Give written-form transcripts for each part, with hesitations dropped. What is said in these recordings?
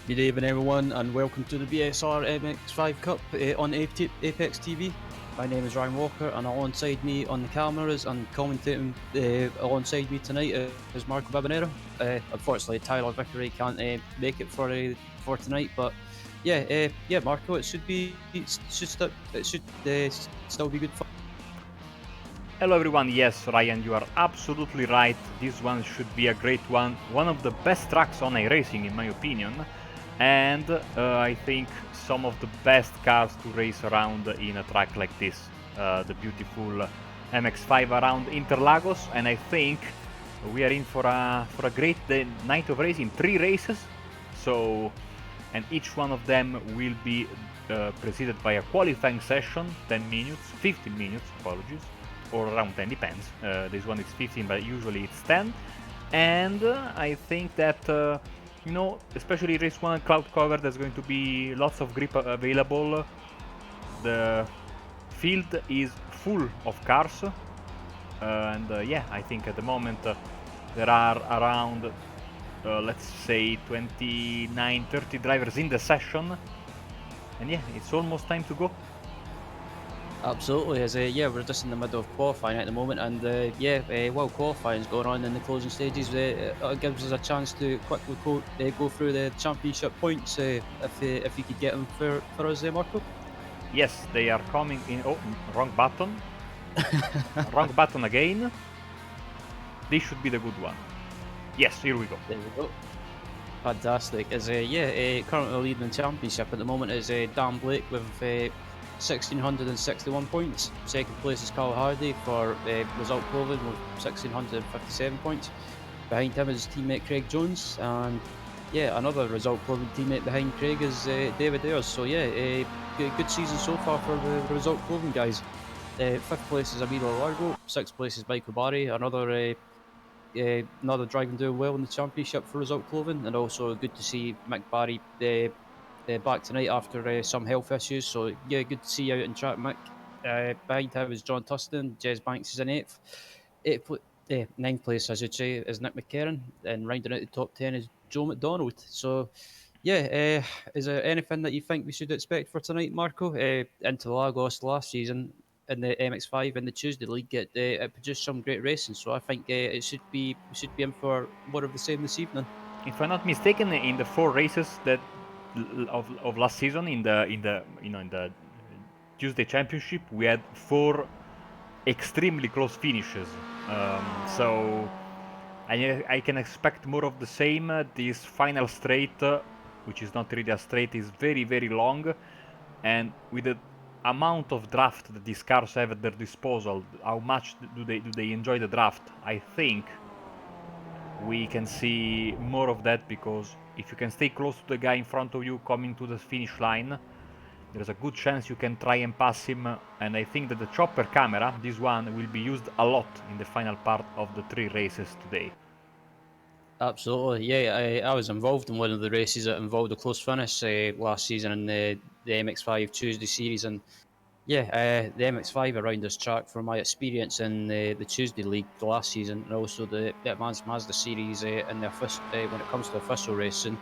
Good evening, everyone, and welcome to the BSR MX5 Cup on Apex TV. My name is Ryan Walker, and alongside me on the cameras and commentating alongside me tonight is Marco Babanero. Unfortunately, Tyler Vickery can't make it for tonight, but yeah, Marco, it should still be good fun. Hello everyone, yes Ryan, you are absolutely right, this one should be a great one of the best tracks on iRacing in my opinion, and I think some of the best cars to race around in a track like this, the beautiful MX5 around Interlagos, and I think we are in for a great night of racing, 3 races, and each one of them will be preceded by a qualifying session, 10 minutes, 15 minutes, apologies, or around 10, depends. This one is 15, but usually it's 10. And I think that, especially race 1 and cloud cover, there's going to be lots of grip available. The field is full of cars. Yeah, I think at the moment there are around, let's say, 29, 30 drivers in the session. And yeah, it's almost time to go. Absolutely, we're just in the middle of qualifying at the moment, and while qualifying is going on in the closing stages, it gives us a chance to quickly go through the championship points if you could get them for us, Marco. Yes, they are coming in. Oh, wrong button. Wrong button again. This should be the good one. Yes, here we go. There we go. Fantastic. Currently leading the championship at the moment is Dan Blake with 1,661 points. Second place is Carl Hardy for result Cloven with 1,657 points. Behind him is teammate Craig Jones, and another result Cloven teammate behind Craig is David Ayers. So good season so far for the result Cloven guys. Fifth place is Emilio Largo. Sixth place is Michael Barry, another driving doing well in the championship for Result Clothing, and also good to see Mick Barry back tonight after some health issues. So yeah, good to see you out in track, Mick. Behind him is John Tustin. Jez Banks is in ninth place, I should say, is Nick McCarron, and rounding out the top 10 is Joe McDonald. So is there anything that you think we should expect for tonight, Marco? Interlagos last season in the MX5 in the Tuesday League, it produced some great racing. So I think we should be in for more of the same this evening. If I'm not mistaken, in the 4 races that of last season in the Tuesday Championship, we had 4 extremely close finishes. So I can expect more of the same. This final straight, which is not really a straight, is very very long, and with the amount of draft that these cars have at their disposal, how much do they enjoy the draft? I think we can see more of that, because if you can stay close to the guy in front of you coming to the finish line, there's a good chance you can try and pass him, and I think that the chopper camera, this one, will be used a lot in the final part of the 3 races today. Absolutely, yeah. I was involved in one of the races that involved a close finish last season in the MX5 Tuesday series, and the MX5 around this track, from my experience in the Tuesday League last season, and also the Advanced Mazda series in when it comes to official racing,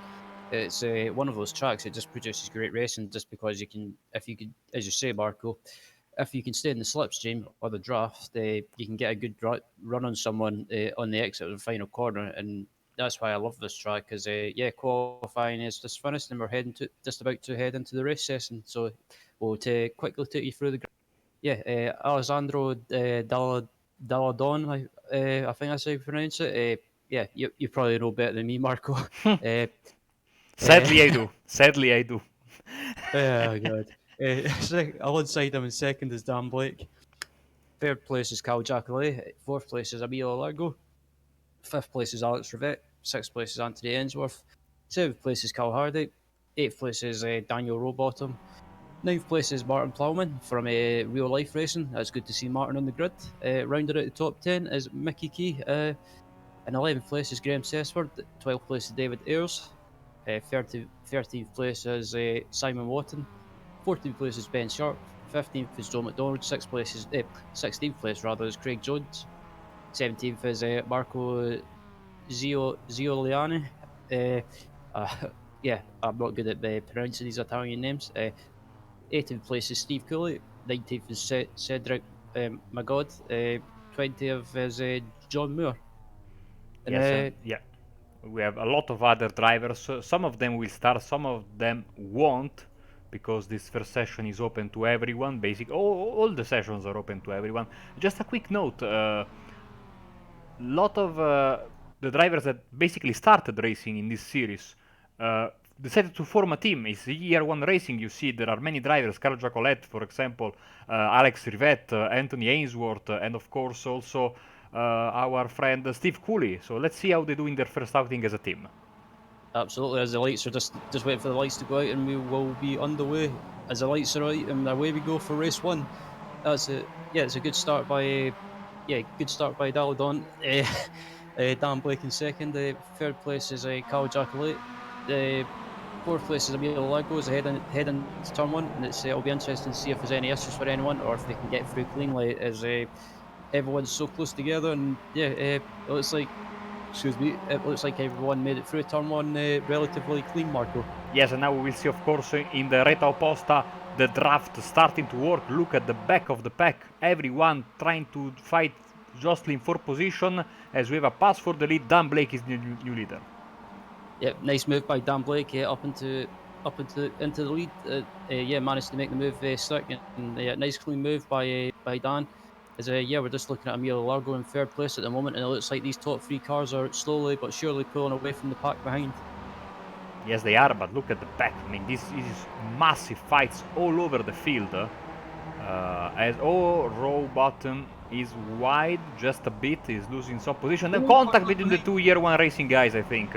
it's one of those tracks. It just produces great racing, just because if you could, as you say, Marco, if you can stay in the slipstream or the draft, you can get a good run on someone on the exit of the final corner, and that's why I love this track. Because qualifying is just finished, and we're just about to head into the race session. So we'll quickly take you through the. Alessandro Dalladon, I think that's how you pronounce it. You probably know better than me, Marco. uh, Sadly, I do. Sadly, I do. oh god. Alongside him in second is Dan Blake. Third place is Cal Jacqueline. Fourth place is Emilio Largo. Fifth place is Alex Rivette. Sixth place is Anthony Ainsworth. Seventh place is Cal Hardy. Eighth place is Daniel Rowbottom. Ninth place is Martin Plowman from Real Life Racing. It's good to see Martin on the grid. Rounded out the top 10 is Mickey Key. In 11th place is Graham Sesford. 12th place is David Ayers. 13th place is Simon Watton. 14th place is Ben Sharp. 15th is Joe McDonald. 16th place rather is Craig Jones. 17th is Marco Zioliani. Uh, yeah, I'm not good at pronouncing these Italian names. 18th place is Steve Cooley. 19th is Cedric Magod. 20th is John Moore. And Yes, and yeah, we have a lot of other drivers. Some of them will start, some of them won't, because this first session is open to everyone. Basically, all the sessions are open to everyone. Just a quick note: lot of the drivers that basically started racing in this series decided to form a team. It's year one racing. You see, there are many drivers: Carlo Giacolet, for example, Alex Rivette, Anthony Ainsworth, and of course also our friend Steve Cooley. So let's see how they do in their first outing as a team. absolutely, as the lights are just waiting for the lights to go out, and we will be underway. As the lights are out, and away we go for race one. That's it. Yeah, it's a good start by good start by Daladon. Dan Blake in second. Third place is Carl Jacqueline. Fourth place is Interlagos heading to turn one, and it'll be interesting to see if there's any issues for anyone or if they can get through cleanly. As everyone's so close together, and it looks like it looks like everyone made it through turn one relatively clean, Marco. Yes, and now we will see, of course, in the Reta Opposta, the draft starting to work. Look at the back of the pack. Everyone trying to fight jostling for position as we have a pass for the lead. Dan Blake is the new leader. Yeah, nice move by Dan Blake. Into the lead. Managed to make the move second. Nice clean move by Dan. As we're just looking at Emilio Largo in third place at the moment, and it looks like these top three cars are slowly but surely pulling away from the pack behind. Yes, they are, but look at the back. I mean, this is massive fights all over the field. As row bottom is wide just a bit, is losing some position. And contact between the two year one racing guys, I think.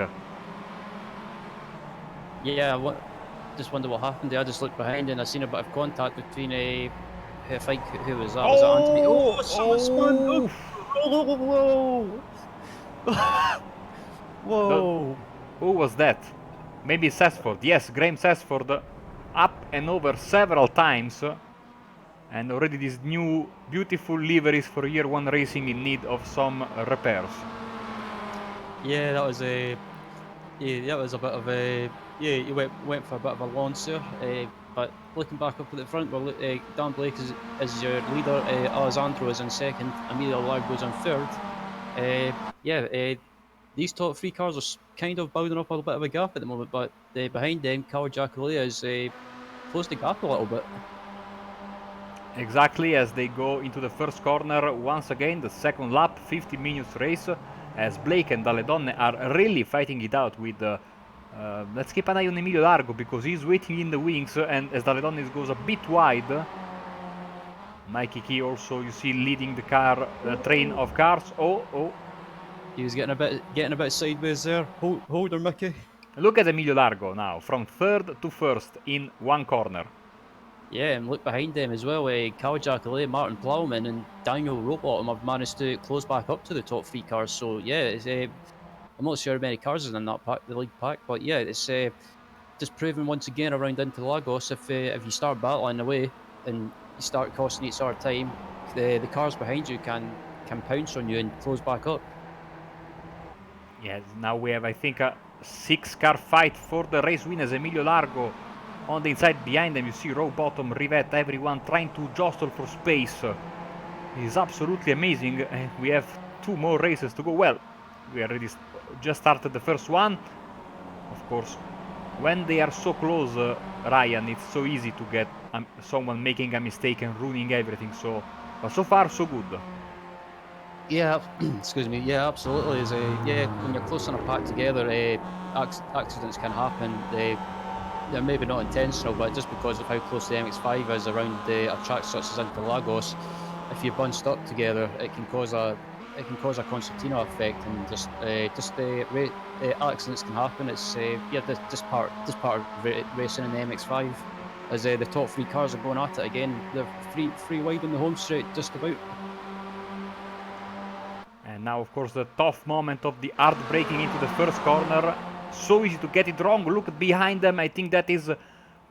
Just wonder what happened there. I just looked behind and I seen a bit of contact between I think who was that? Was that Anthony? Oh, someone spun! Oh, whoa! Whoa! Who was that? Maybe Sesford. Yes, Graham Sesford up and over several times. And already these new beautiful liveries for year one racing in need of some repairs. Yeah, that was a bit of a he went for a bit of a launch there. But looking back up at the front, well, Dan Blake is your leader. Alessandro is in second. Emilio Largo's in third. These top three cars are kind of building up a bit of a gap at the moment, but behind them, Carl Giacolia is closed the gap a little bit. Exactly, as they go into the first corner once again, the second lap, 50 minutes race, as Blake and Daledonne are really fighting it out with let's keep an eye on Emilio Largo, because he's waiting in the wings, and as Daledonne goes a bit wide, Mikey Key also, you see, leading the train of cars. Oh, he was getting a bit sideways there. Hold her, Mickey. Look at Emilio Largo now, from third to first in one corner. Yeah, and look behind them as well. Carl Jacqueline, Martin Plowman, and Daniel Rowbottom have managed to close back up to the top three cars. So yeah, I'm not sure how many cars is in that pack, the league pack, but yeah, it's just proven once again around Interlagos. If you start battling away and you start costing each other time, the cars behind you can pounce on you and close back up. Yes, now we have, I think, a 6-car fight for the race win as Emilio Largo on the inside behind them. You see row bottom, Rivette, everyone trying to jostle for space. It is absolutely amazing, and we have 2 more races to go. Well, we already just started the first one. Of course, when they are so close, Ryan, it's so easy to get someone making a mistake and ruining everything. But so far, so good. Yeah, excuse me. Yeah, absolutely. When you're close on a pack together, accidents can happen. They're maybe not intentional, but just because of how close the MX5 is around a track such as Interlagos, if you're bunched up together, it can cause a concertina effect, and accidents can happen. It's this part of racing in the MX5, as the top three cars are going at it again. They're three wide on the home straight, just about. And now, of course, the tough moment of the hard braking into the first corner. So easy to get it wrong. Look behind them. I think that is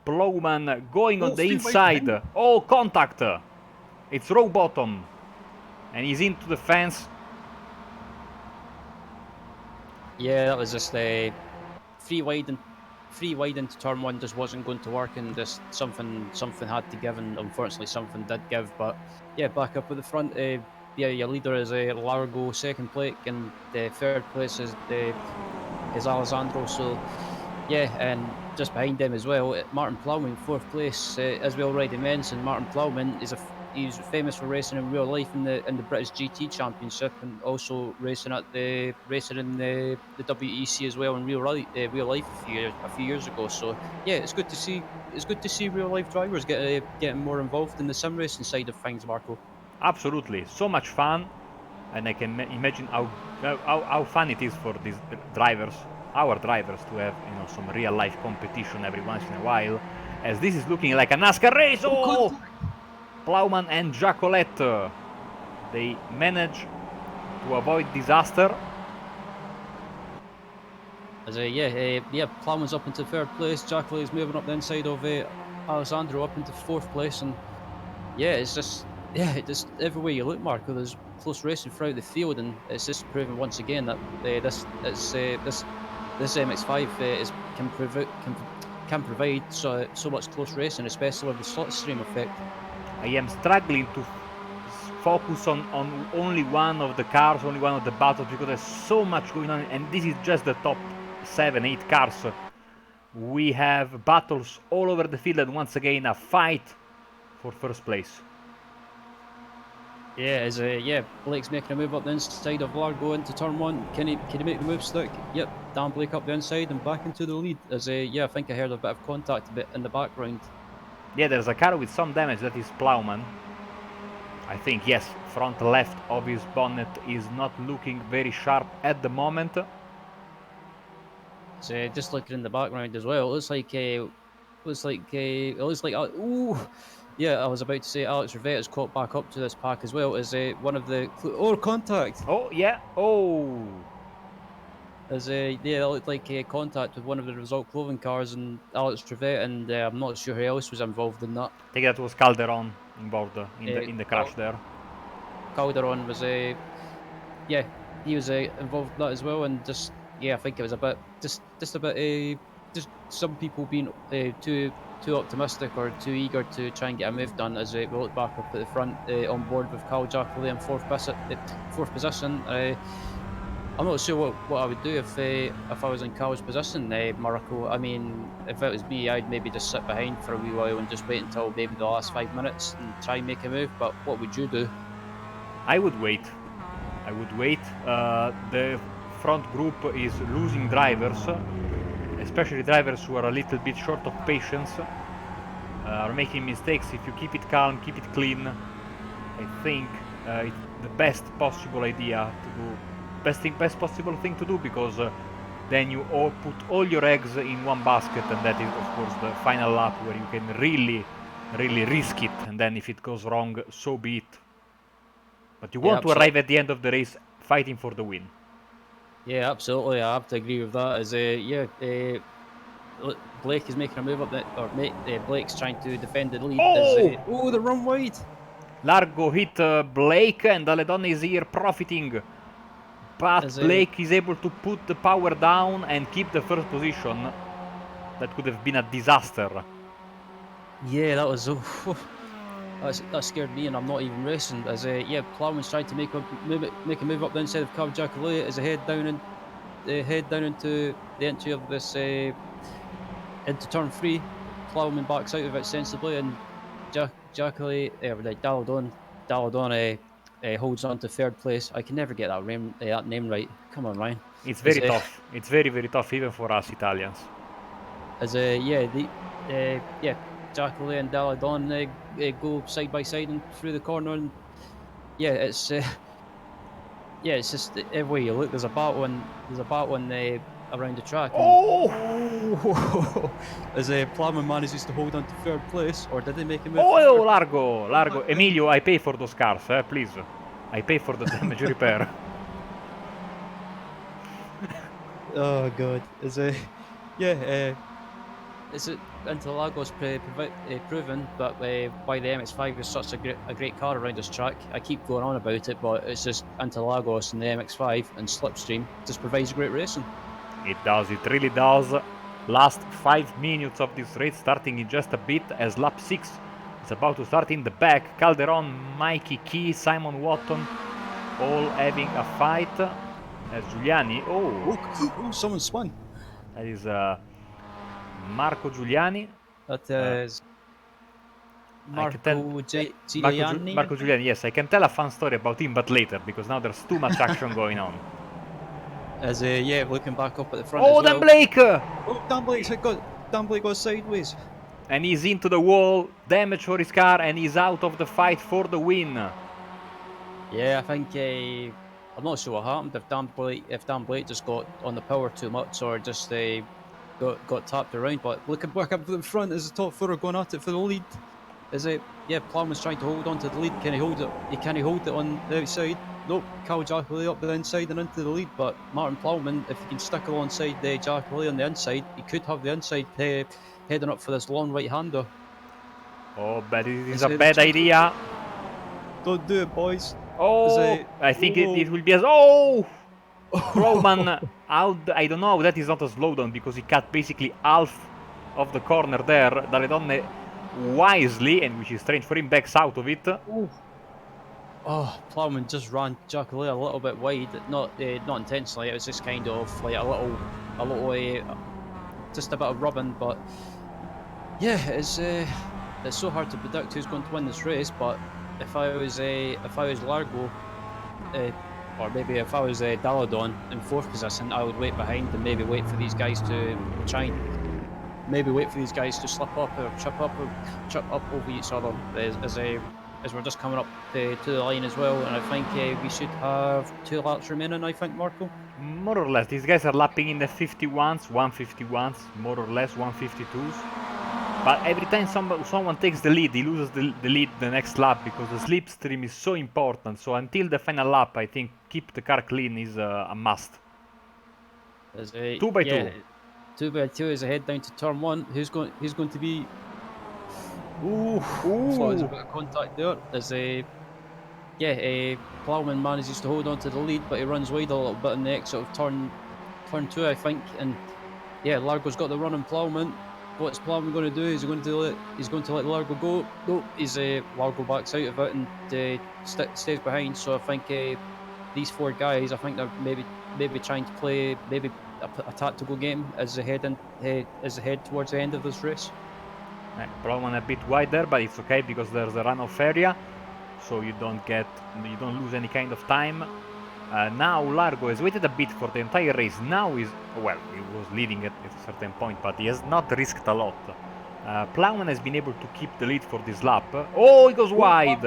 Plowman going on the inside. Oh, contact. It's row bottom. And he's into the fence. Yeah, that was just three wide free wide into turn one just wasn't going to work, and just something had to give, and unfortunately something did give. But yeah, back up at the front. Yeah, your leader is Largo, second place, and the third place is Alessandro. So yeah, and just behind them as well, Martin Plowman, fourth place. As we already mentioned, Martin Plowman he's famous for racing in real life in the British GT Championship, and also racing in the WEC as well in real life a few years ago. So yeah, it's good to see. It's good to see real life drivers getting more involved in the sim racing side of things, Marco. Absolutely, so much fun, and I can imagine how fun it is for these drivers, our drivers, to have some real life competition every once in a while. As this is looking like a NASCAR race. Oh, Oh, contact! Plowman and Jacolette, they manage to avoid disaster. Yeah, Plowman's up into third place. Jackley is moving up the inside of Alessandro up into fourth place, and yeah, it's just just everywhere you look, Marco. There's close racing throughout the field, and it's just proven once again that this MX5 can provide so much close racing, especially with the slipstream effect. I am struggling to focus on only one of the cars, only one of the battles, because there's so much going on, and this is just the top 7, 8 cars. We have battles all over the field, and once again a fight for first place. Blake's making a move up the inside of Largo into turn one. Can he make the move stick? Yep, Dan Blake up the inside and back into the lead. I think I heard a bit of contact a bit in the background. Yeah, there's a car with some damage. That is Plowman. I think, yes, front left of his bonnet is not looking very sharp at the moment. So just looking in the background as well, it looks like ooh, yeah. I was about to say Alex Rivette has caught back up to this pack as well as one of the contact. Oh, yeah. Oh. It looked like contact with one of the Result Clothing cars and Alex Trevette, and I'm not sure who else was involved in that. I think that was Calderon involved in the crash there. Calderon was yeah, he was involved in that as well, and I think it was a bit just a bit just some people being too optimistic or too eager to try and get a move done. As we look back up at the front, on board with Cal Jackley in fourth position. I'm not sure what I would do if I was in Cal's position, Morocco. I mean, if it was me, I'd maybe just sit behind for a wee while and just wait until maybe the last 5 minutes and try and make a move. But what would you do? I would wait. The front group is losing drivers, especially drivers who are a little bit short of patience, are making mistakes. If you keep it calm, keep it clean, I think it's the best possible idea to do. Best possible thing to do, because then you all put all your eggs in one basket, and that is of course the final lap where you can really risk it, and then if it goes wrong, so be it. But you want to arrive at the end of the race fighting for the win. Yeah, absolutely. I have to agree with that. Blake is making a move up that, or Blake's trying to defend the lead. The run wide. Largo hit Blake, and Aledon is here profiting. But Blake is able to put the power down and keep the first position. That could have been a disaster. Yeah, that was that scared me, and I'm not even racing. Plowman's trying to make a move up the inside of Cab Jackalay as a head down into the entry of this into turn 3. Plowman backs out of it sensibly, and Jackalay Daladon holds on to third place. I can never get that name right. Come on, Ryan. It's very tough. It's very tough even for us Italians. Jackalay and Daladon go side by side and through the corner, and it's just everywhere you look, there's a battle around the track. As Plowman manages to hold on to third place, or did they make a move? Oh, Largo. Emilio, I pay for those cars, please. I pay for the damage repair. Oh god, is it Interlagos proven that why the MX5 is such a great car around this track? I keep going on about it, but it's just Interlagos and the MX5 and Slipstream just provides great racing. It does, it really does. Last 5 minutes of this race starting in just a bit as lap 6 is about to start. In the back, Calderon, Mikey Key, Simon Watton all having a fight. Giuliani, Oh, someone spun. that is Marco Giuliani. That is Marco Giuliani. Marco Giuliani, yes, I can tell a fun story about him, but later, because now there's too much action going on. As yeah, looking back up at the front Oh, as well. Dan Blake! Oh, Dan Blake got sideways. And he's into the wall, damage for his car, and he's out of the fight for the win. Yeah, I think I'm not sure what happened. If Dan Blake just got on the power too much, or just got tapped around. But looking back up to the front, as the top four are going at it for the lead. Is it? Yeah, Plowman's trying to hold on to the lead. Can he hold it? Can he hold it on the outside? Nope. Cal Jackley up the inside and into the lead. But Martin Plowman, if he can stick alongside Jackley on the inside, he could have the inside heading up for this long right-hander. Oh, but it is a bad idea. Don't do it, boys. Oh, I think it will be as... Oh! Plowman out. I don't know, that is not a slowdown because he cut basically half of the corner there. Daledonne wisely, and which is strange for him, backs out of it. Oh, Plowman just ran Jackley a little bit wide, not intentionally. It was just kind of like a little, just a bit of rubbing. But yeah, it's so hard to predict who's going to win this race. But if I was Largo, or maybe if I was Daladon in fourth position, I would wait behind and maybe wait for these guys to slip up or trip up over each other as we're just coming up to the line as well. And I think we should have 2 laps remaining, I think, Marco. More or less, these guys are lapping in the 51s, 151s, more or less 152s. But every time someone takes the lead, he loses the lead the next lap because the slipstream is so important. So until the final lap, I think keep the car clean is a must. 2 by 2. 2 by 2 is ahead down to turn 1. He's going to be... Ooh. Thought there was a bit of contact there. Plowman manages to hold on to the lead, but he runs wide a little bit in the exit of turn 2, I think. And yeah, Largo's got the run on Plowman. What's Plowman going to do? He's going to let Largo go. No, Largo backs out of it and stays behind. So I think these 4 guys, I think they're maybe trying to play maybe a tactical game as they head towards the end of this race. Plowman a bit wide there, but it's okay because there's a runoff area, so you don't lose any kind of time. Now Largo has waited a bit for the entire race. Now he was leading at a certain point, but he has not risked a lot. Plowman has been able to keep the lead for this lap. Oh, he goes wide!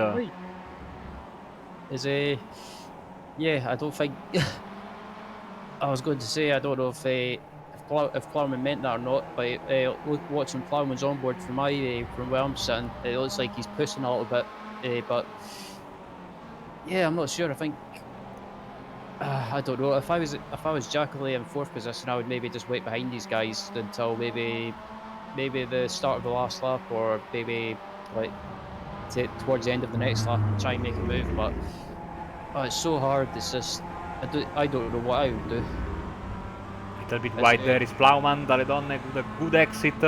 Yeah, I don't think... I was going to say, I don't know if Plowman meant that or not, but watching Plowman's onboard from where I'm sitting, it looks like he's pushing a little bit. But yeah, I'm not sure. I think I don't know. If I was Jackley in fourth position, I would maybe just wait behind these guys until maybe the start of the last lap, or maybe like towards the end of the next lap and try and make a move. But it's so hard. It's just I don't know what I would do. Little bit wide there is Plowman. Daledonne with a good exit.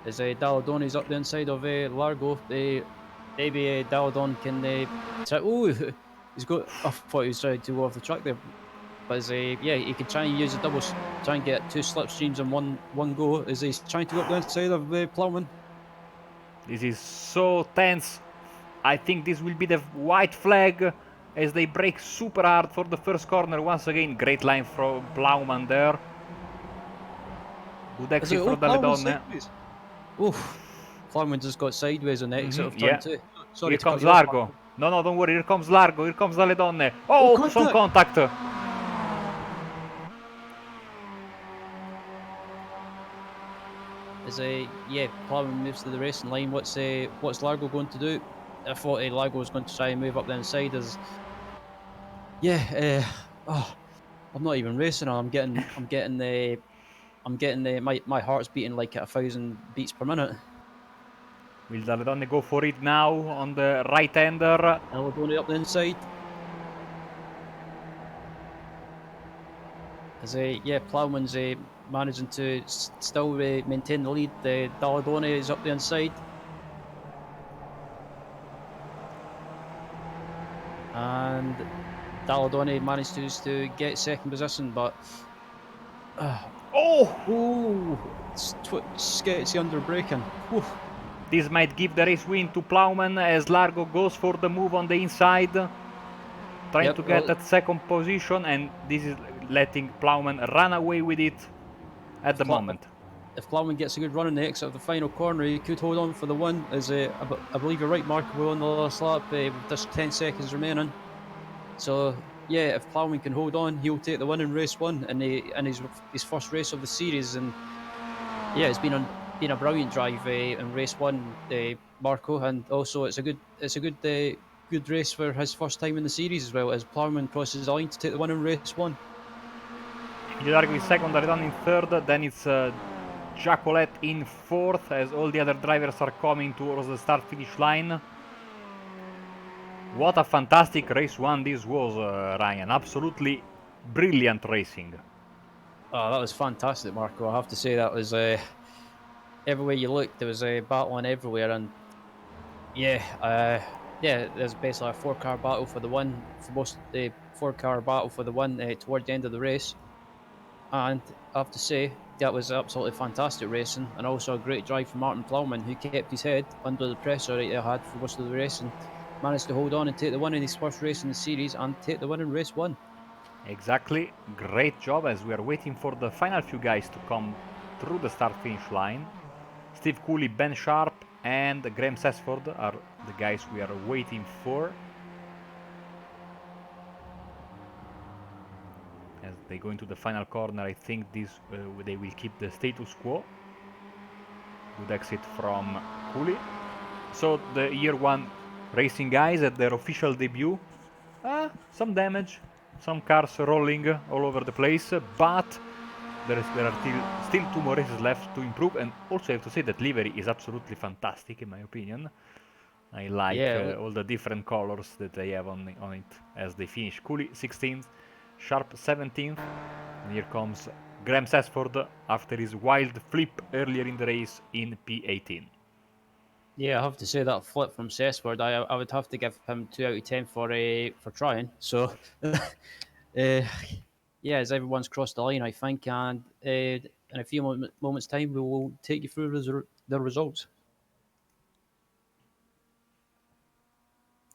As Daladon is up the inside of Largo, maybe Daladon can try. Oh, he's got. I thought he was trying to go off the track there, but yeah, he could try and use a double, try and get 2 slipstreams in one go. As he's trying to go up the inside of Plowman. This is so tense. I think this will be the white flag as they brake super hard for the first corner. Once again, great line from Plowman there. Good exit from Daledonne. Oof. Plowman just got sideways on the exit of turn 2. Sorry, here comes Largo. No, don't worry. Here comes Largo. Here comes Daledonne. Oh, some contact. Plowman moves to the racing line. What's Largo going to do? I thought Largo was going to try and move up the inside. I'm not even racing. I'm getting my heart's beating like at 1,000 beats per minute. Will Daledonne go for it now on the right-hander? Daledonne up the inside. Yeah, Plowman's managing to still maintain the lead. Dalladone is up the inside. And Dalladone managed to get second position, but Oh! it's sketchy under braking. Whew. This might give the race win to Plowman as Largo goes for the move on the inside, trying to Yep. get Well, that second position, and this is letting Plowman run away with it at if, the Pla- moment. if Plowman gets a good run in the exit of the final corner, he could hold on for the win. As I believe you're right, Mark. We're on the last lap with just 10 seconds remaining. So yeah, if Plowman can hold on, he'll take the win in race one, and his first race of the series. And yeah, it's been a brilliant drive in race one, Marco, and also it's a good race for his first time in the series as well as Plowman crosses the line to take the win in race one. Largo is second, Aridon in third, then it's Jacolet in fourth as all the other drivers are coming towards the start finish line. What a fantastic race one this was, Ryan. Absolutely brilliant racing. Oh, that was fantastic, Marco. I have to say that was everywhere you looked, there was a battling everywhere, and yeah, there's basically a four-car battle for the win for most the four-car battle for the win toward the end of the race. And I have to say, that was absolutely fantastic racing and also a great drive from Martin Plowman, who kept his head under the pressure that he had for most of the race and managed to hold on and take the win in his first race in the series and take the win in race one. Exactly, great job as we are waiting for the final few guys to come through the start finish line. Steve Cooley, Ben Sharp, and Graham Sesford are the guys we are waiting for. As they go into the final corner, I think they will keep the status quo. Good exit from Cooley. So the year one racing guys at their official debut. Some damage, some cars rolling all over the place, but there are still two more races left to improve, and also I have to say that livery is absolutely fantastic in my opinion. I like Yeah, all the different colors that they have on it as they finish. Cooley 16th, Sharp 17th, and here comes Graham Sesford after his wild flip earlier in the race in P18. yeah, I have to say that flip from Cessford, I would have to give him 2 out of 10 for trying. So, yeah, as everyone's crossed the line, I think, and in a few moments' time, we will take you through the results.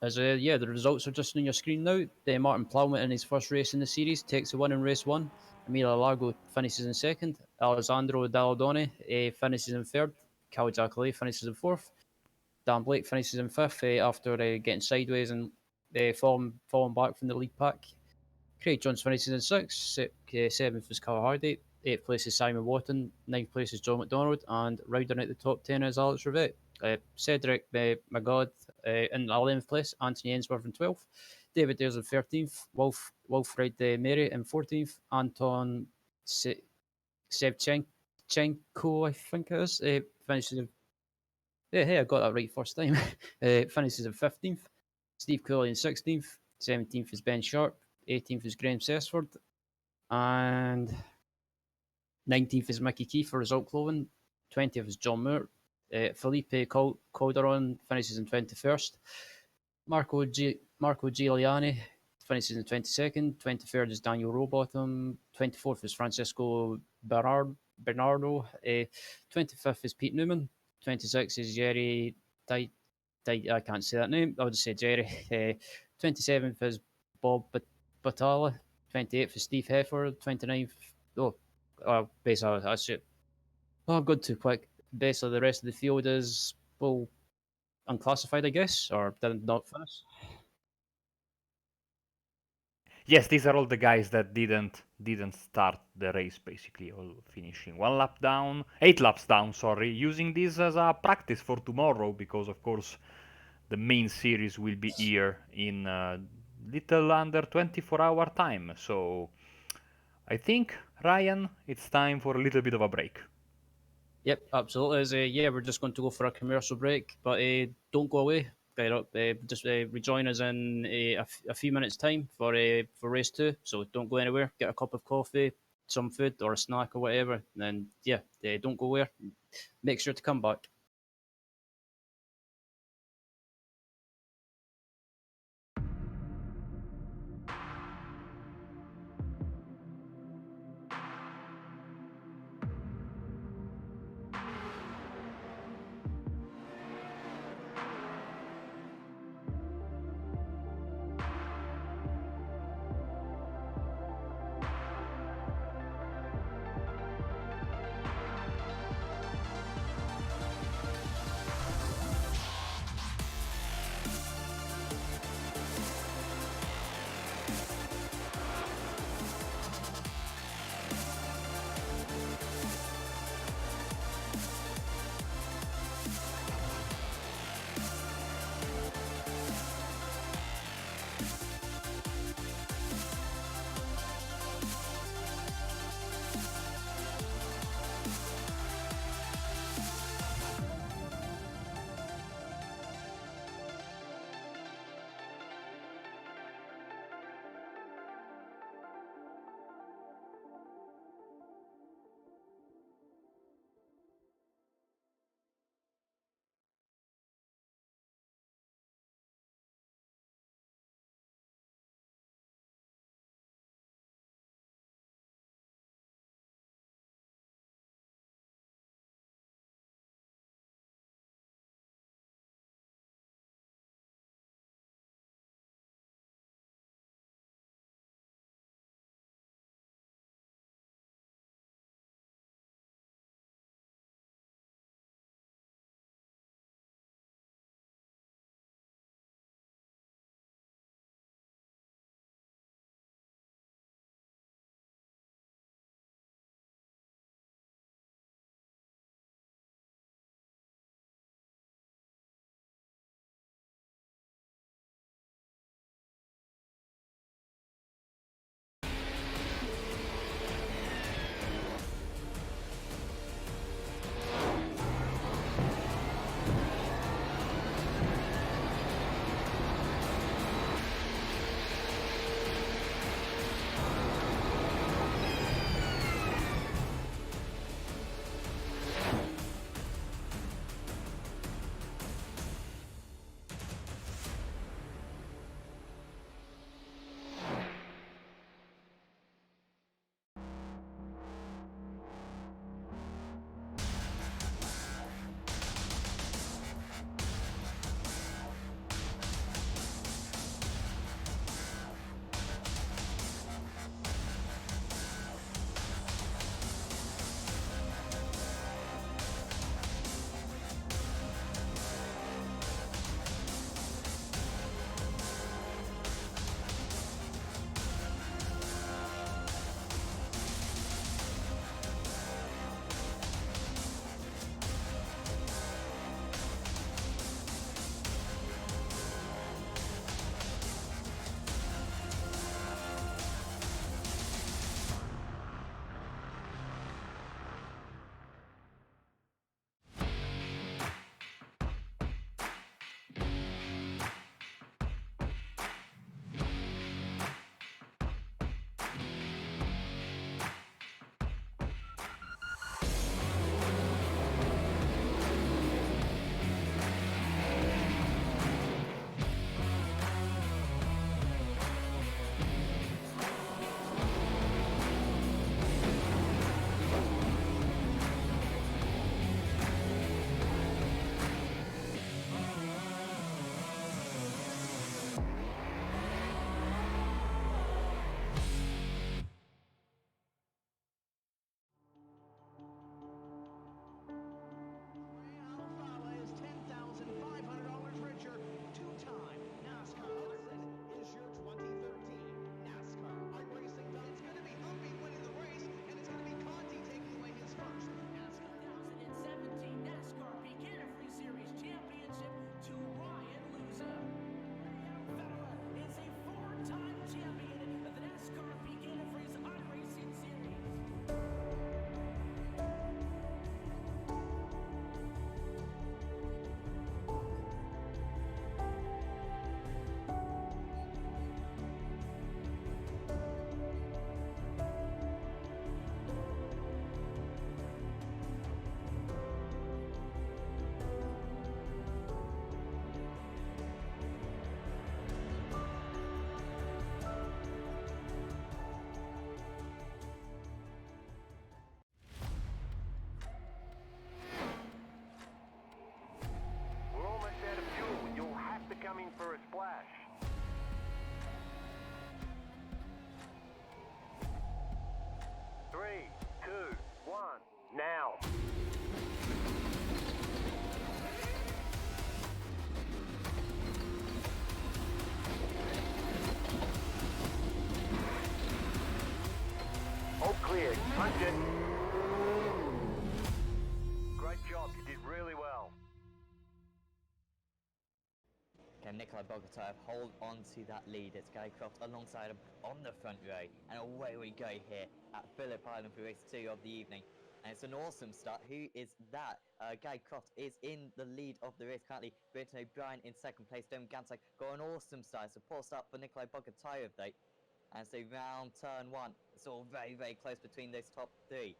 Yeah, the results are just on your screen now. Martin Plowman in his first race in the series takes the win in race one. Emilio Largo finishes in second. Alessandro Dalladone finishes in third. Cal Jacqueline finishes in fourth. Dan Blake finishes in fifth after getting sideways and falling back from the lead pack. Craig Jones finishes in sixth. Seventh is Carl Hardy. Eighth place is Simon Wotton. Ninth place is John McDonald. And rounding out the top 10 is Alex Rivette. Cedric Magod in 11th place. Anthony Ainsworth in 12th. David Dares in 13th. Wilfred Mary in 14th. Anton Sevchenko, I think it is, finishes in. Yeah, hey, I got that right first time. Finishes in 15th. Steve Cooley in 16th. 17th is Ben Sharp. 18th is Graham Sesford. And 19th is Mickey Key for Result Clothing. 20th is John Moore. Felipe Calderon finishes in 21st. Marco Giuliani finishes in 22nd. 23rd is Daniel Rowbottom. 24th is Francisco Bernardo. 25th is Pete Newman. 26th is Jerry I can't say that name. I'll just say Jerry. 27th is Bob Batala. 28th is Steve Heffer. 29th. Oh, basically, that's it. Oh, I've gone too quick. Basically, the rest of the field is, well, unclassified, I guess, or did not finish. Yes, these are all the guys that didn't start the race, basically, all finishing 1 lap down, 8 laps down, sorry, using this as a practice for tomorrow because, of course, the main series will be here in little under 24-hour time. So I think, Ryan, it's time for a little bit of a break. Yep, absolutely. Yeah, we're just going to go for a commercial break, but don't go away. Just rejoin us in a few minutes' time for race two. So don't go anywhere. Get a cup of coffee, some food or a snack or whatever, then yeah, don't go there. Make sure to come back. engine. Great job, you did really well. Can Nikolai Bogotayev hold on to that lead? It's Gary Croft alongside him on the front row. And away we go here at Phillip Island for race 2 of the evening. And it's an awesome start. Who is that? Gary Croft is in the lead of the race currently. Brenton O'Brien in second place. Damon Gantek got an awesome start. It's a poor start for Nikolai Bogotayev though. And so round turn 1. It's all very, very close between those top 3.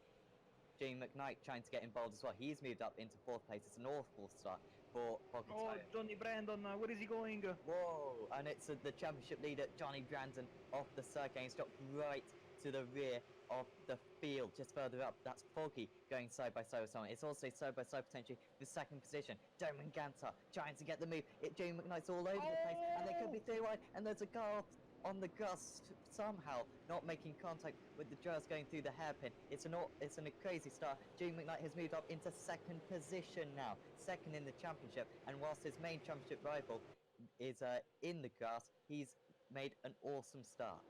Jamie McKnight trying to get involved as well. He's moved up into 4th place. It's an awful start for Bogotayev. Oh, Johnny Brandon, where is he going? Whoa! And it's the championship leader, Johnny Brandon, off the circuit. He's dropped right to the rear of the field, just further up. That's Foggy going side by side with someone. It's also side by side potentially the second position. Damon Ganter trying to get the move. Jamie McKnight's all over the place, and they could be 3 wide, and there's a car on the grass somehow not making contact with the drivers going through the hairpin. It's a crazy start. Jamie McKnight has moved up into second position now, second in the championship, and whilst his main championship rival is in the grass, he's made an awesome start.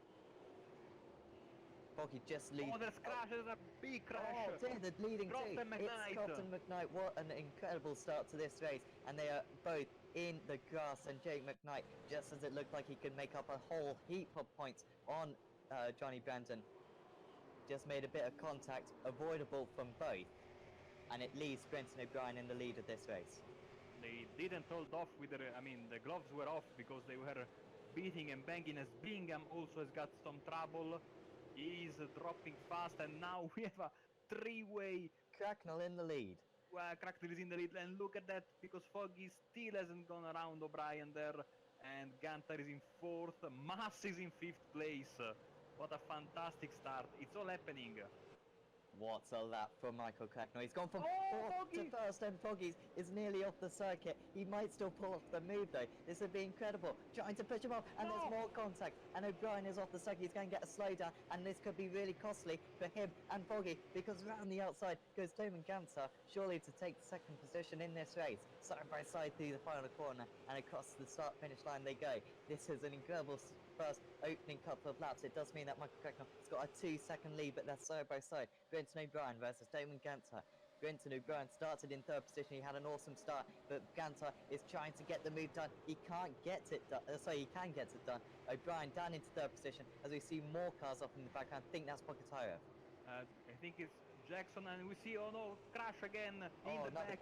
Foggy just leads. Oh, there's crash, there's a big crash. Oh dear, the leading Croft two. and McKnight. It's Croft and McKnight. What an incredible start to this race. And they are both in the grass. And Jake McKnight, just as it looked like he could make up a whole heap of points on Johnny Brandon, just made a bit of contact, avoidable from both. And it leaves Brenton O'Brien in the lead of this race. They didn't hold off with the gloves were off because they were beating and banging, as Bingham also has got some trouble. He's dropping fast, and now we have a 3-way. Cracknell in the lead. Cracknell is in the lead, and look at that, because Foggy still hasn't gone around O'Brien there, and Ganter is in 4th, Mass is in 5th place. What a fantastic start. It's all happening. What's a lap from Michael Cracknell? He's gone from 4th to Foggy! 1st, and Foggy is nearly off the circuit. He might still pull off the move though. This would be incredible. Trying to push him off, and there's more contact. And O'Brien is off the circuit. He's going to get a slowdown, and this could be really costly for him and Foggy, because round the outside goes Damon Ganser, surely to take second position in this race. Side by side through the final corner, and across the start-finish line they go. This is an incredible first opening couple of laps. It does mean that Michael Cracknell has got a 2-second lead, but they're side by side. Brenton O'Brien versus Damon Ganter. Brenton O'Brien started in 3rd position. He had an awesome start, but Ganter is trying to get the move done. He can't get it done. He can get it done. O'Brien down into 3rd position as we see more cars off in the background. I think that's Bogotayev. I think it's Jackson, and we see, oh no, crash again in the back.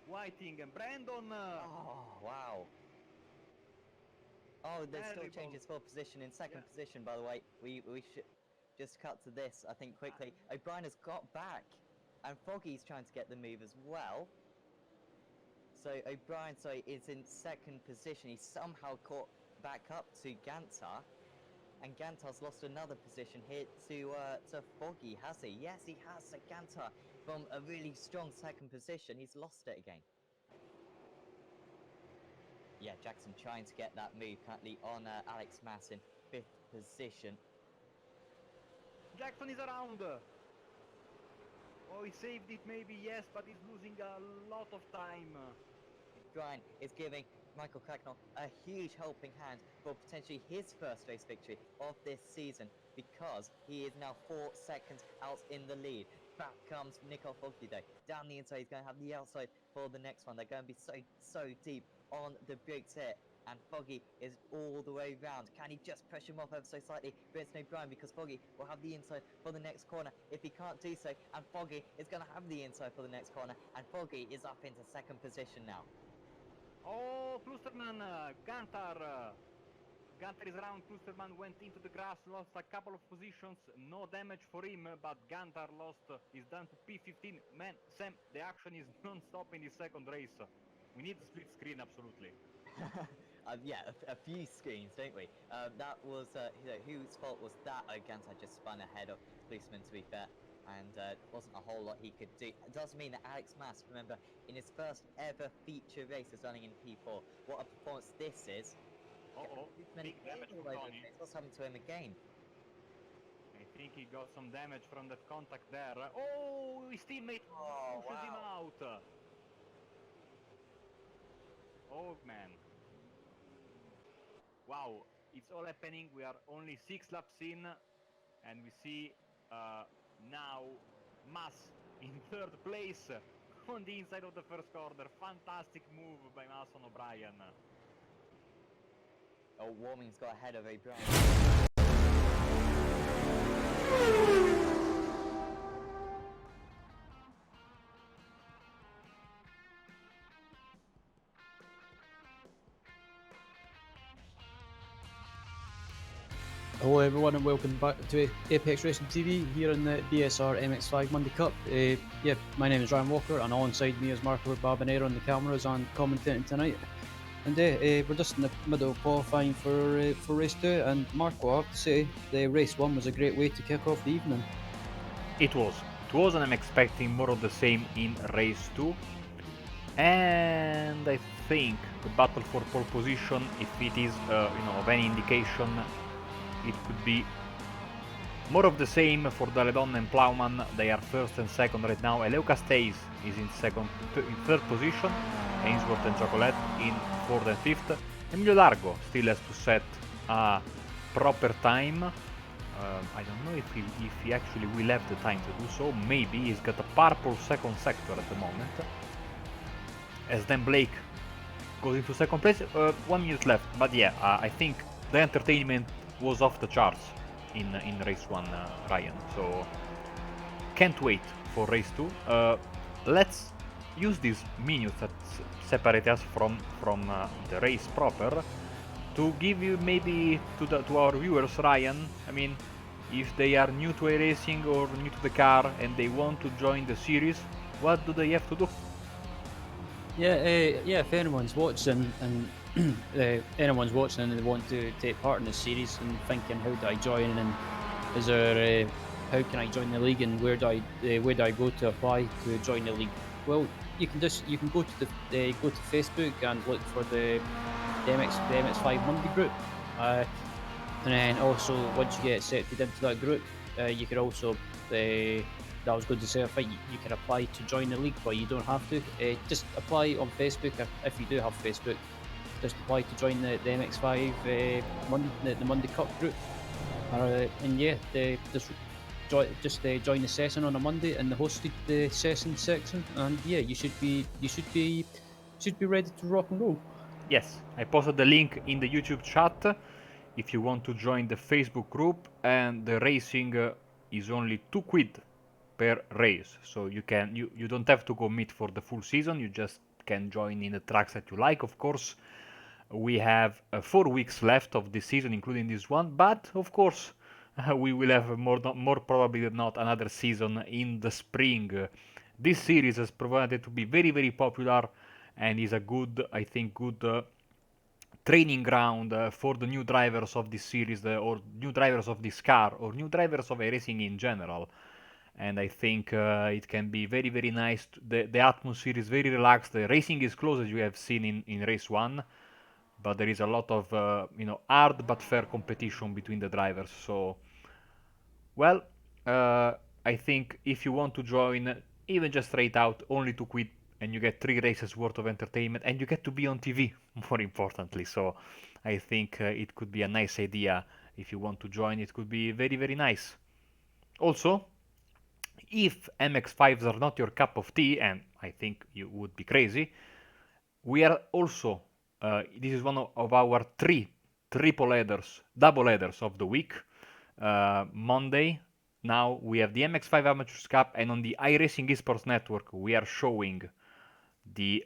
Whiting and Brandon. Oh, wow. Oh, there's still Terrible. changes for position. In second position, by the way, we should just cut to this, I think, quickly. O'Brien has got back, and Foggy's trying to get the move as well. So O'Brien, is in second position. He's somehow caught back up to Ganter, and Ganter's lost another position here to Foggy, has he? Yes, he has. So Ganter, from a really strong second position, he's lost it again. Yeah, Jackson trying to get that move currently on Alex Mass in 5th position. Jackson is around. Oh, he saved it maybe, yes, but he's losing a lot of time. Brian is giving Michael Cracknell a huge helping hand for potentially his first race victory of this season, because he is now 4 seconds out in the lead. Back comes Nicole Foggy though. Down the inside, he's going to have the outside for the next one. They're going to be so deep on the Briggs here. And Foggy is all the way round. Can he just push him off ever so slightly? Brenton O'Brien, because Foggy will have the inside for the next corner. If he can't do so, and Foggy is going to have the inside for the next corner, and Foggy is up into second position now. Oh, Klusterman, Ganter. Ganter is around. Klusterman went into the grass, lost a couple of positions. No damage for him, but Ganter lost. He's down to P15. Man, Sam, the action is non-stop in the second race. We need split screen, absolutely. Yeah, a few screens, don't we? That was, whose fault was that? Ganter just spun ahead of policeman, to be fair, and wasn't a whole lot he could do. It does mean that Alex Mass, remember, in his first ever feature race is running in P4. What a performance this is. Big damage from Tony. What's happened to him again? I think he got some damage from that contact there. Oh, his teammate pushes him out. Oh, man. Wow, it's all happening. We are only 6 laps in, and we see Now Mas in third place on the inside of the first corner. Fantastic move by Mas on O'Brien. Oh, Warming's got ahead of O'Brien. Hello everyone and welcome back to Apex Racing TV here on the BSR MX5 Monday Cup. Yeah, my name is Ryan Walker and alongside me is Marco Babanero on the cameras and commentating tonight. And we're just in the middle of qualifying for race 2, and Marco, I have to say, the race 1 was a great way to kick off the evening. It was. And I'm expecting more of the same in race 2. And I think the battle for pole position, if it is of any indication, it could be more of the same for Daledon and Plowman. They are first and second right now. Eleo Castells is in third position. Ainsworth and Chocolate in fourth and fifth. Emilio Largo still has to set a proper time. I don't know if he actually will have the time to do so. Maybe he's got a purple second sector at the moment. As then Blake goes into second place. 1 minute left, but yeah, I think the entertainment was off the charts in race 1, Ryan. So can't wait for race 2. Let's use these minutes that separate us from the race proper to give you maybe to our viewers, Ryan. I mean, if they are new to iRacing or new to the car and they want to join the series, what do they have to do? Yeah, if anyone's watching and anyone's watching and they want to take part in the series and thinking how do I join and is there how can I join the league and where do I go to apply to join the league? Well, you can go to go to Facebook and look for the MX5 Monday group, and then also once you get accepted into that group, you can also I was going to say, I think you can apply to join the league, but you don't have to. Just apply on Facebook if you do have Facebook. Just apply to join the MX5 the Monday Cup group, and yeah, join the session on a Monday in the hosted session section, and yeah, you should be ready to rock and roll. Yes, I posted the link in the YouTube chat if you want to join the Facebook group, and the racing is only £2 per race, so you don't have to commit for the full season. You just can join in the tracks that you like. Of course, we have 4 weeks left of this season, including this one, but of course we will have more probably than not another season in the spring. This series has proven to be very, very popular and is a good, I think, good training ground for the new drivers of this series, or new drivers of this car, or new drivers of racing in general. And I think it can be very, very nice. The atmosphere is very relaxed. The racing is close, as you have seen in race 1, but there is a lot of hard but fair competition between the drivers. So, well, I think if you want to join, even just straight out, only £2, and you get 3 races worth of entertainment, and you get to be on TV, more importantly. So, I think it could be a nice idea if you want to join. It could be very, very nice. Also, if MX5s are not your cup of tea, and I think you would be crazy, we are also, this is one of our 3 double headers of the week. Monday, now we have the MX5 Amateurs Cup, and on the iRacing Esports Network we are showing the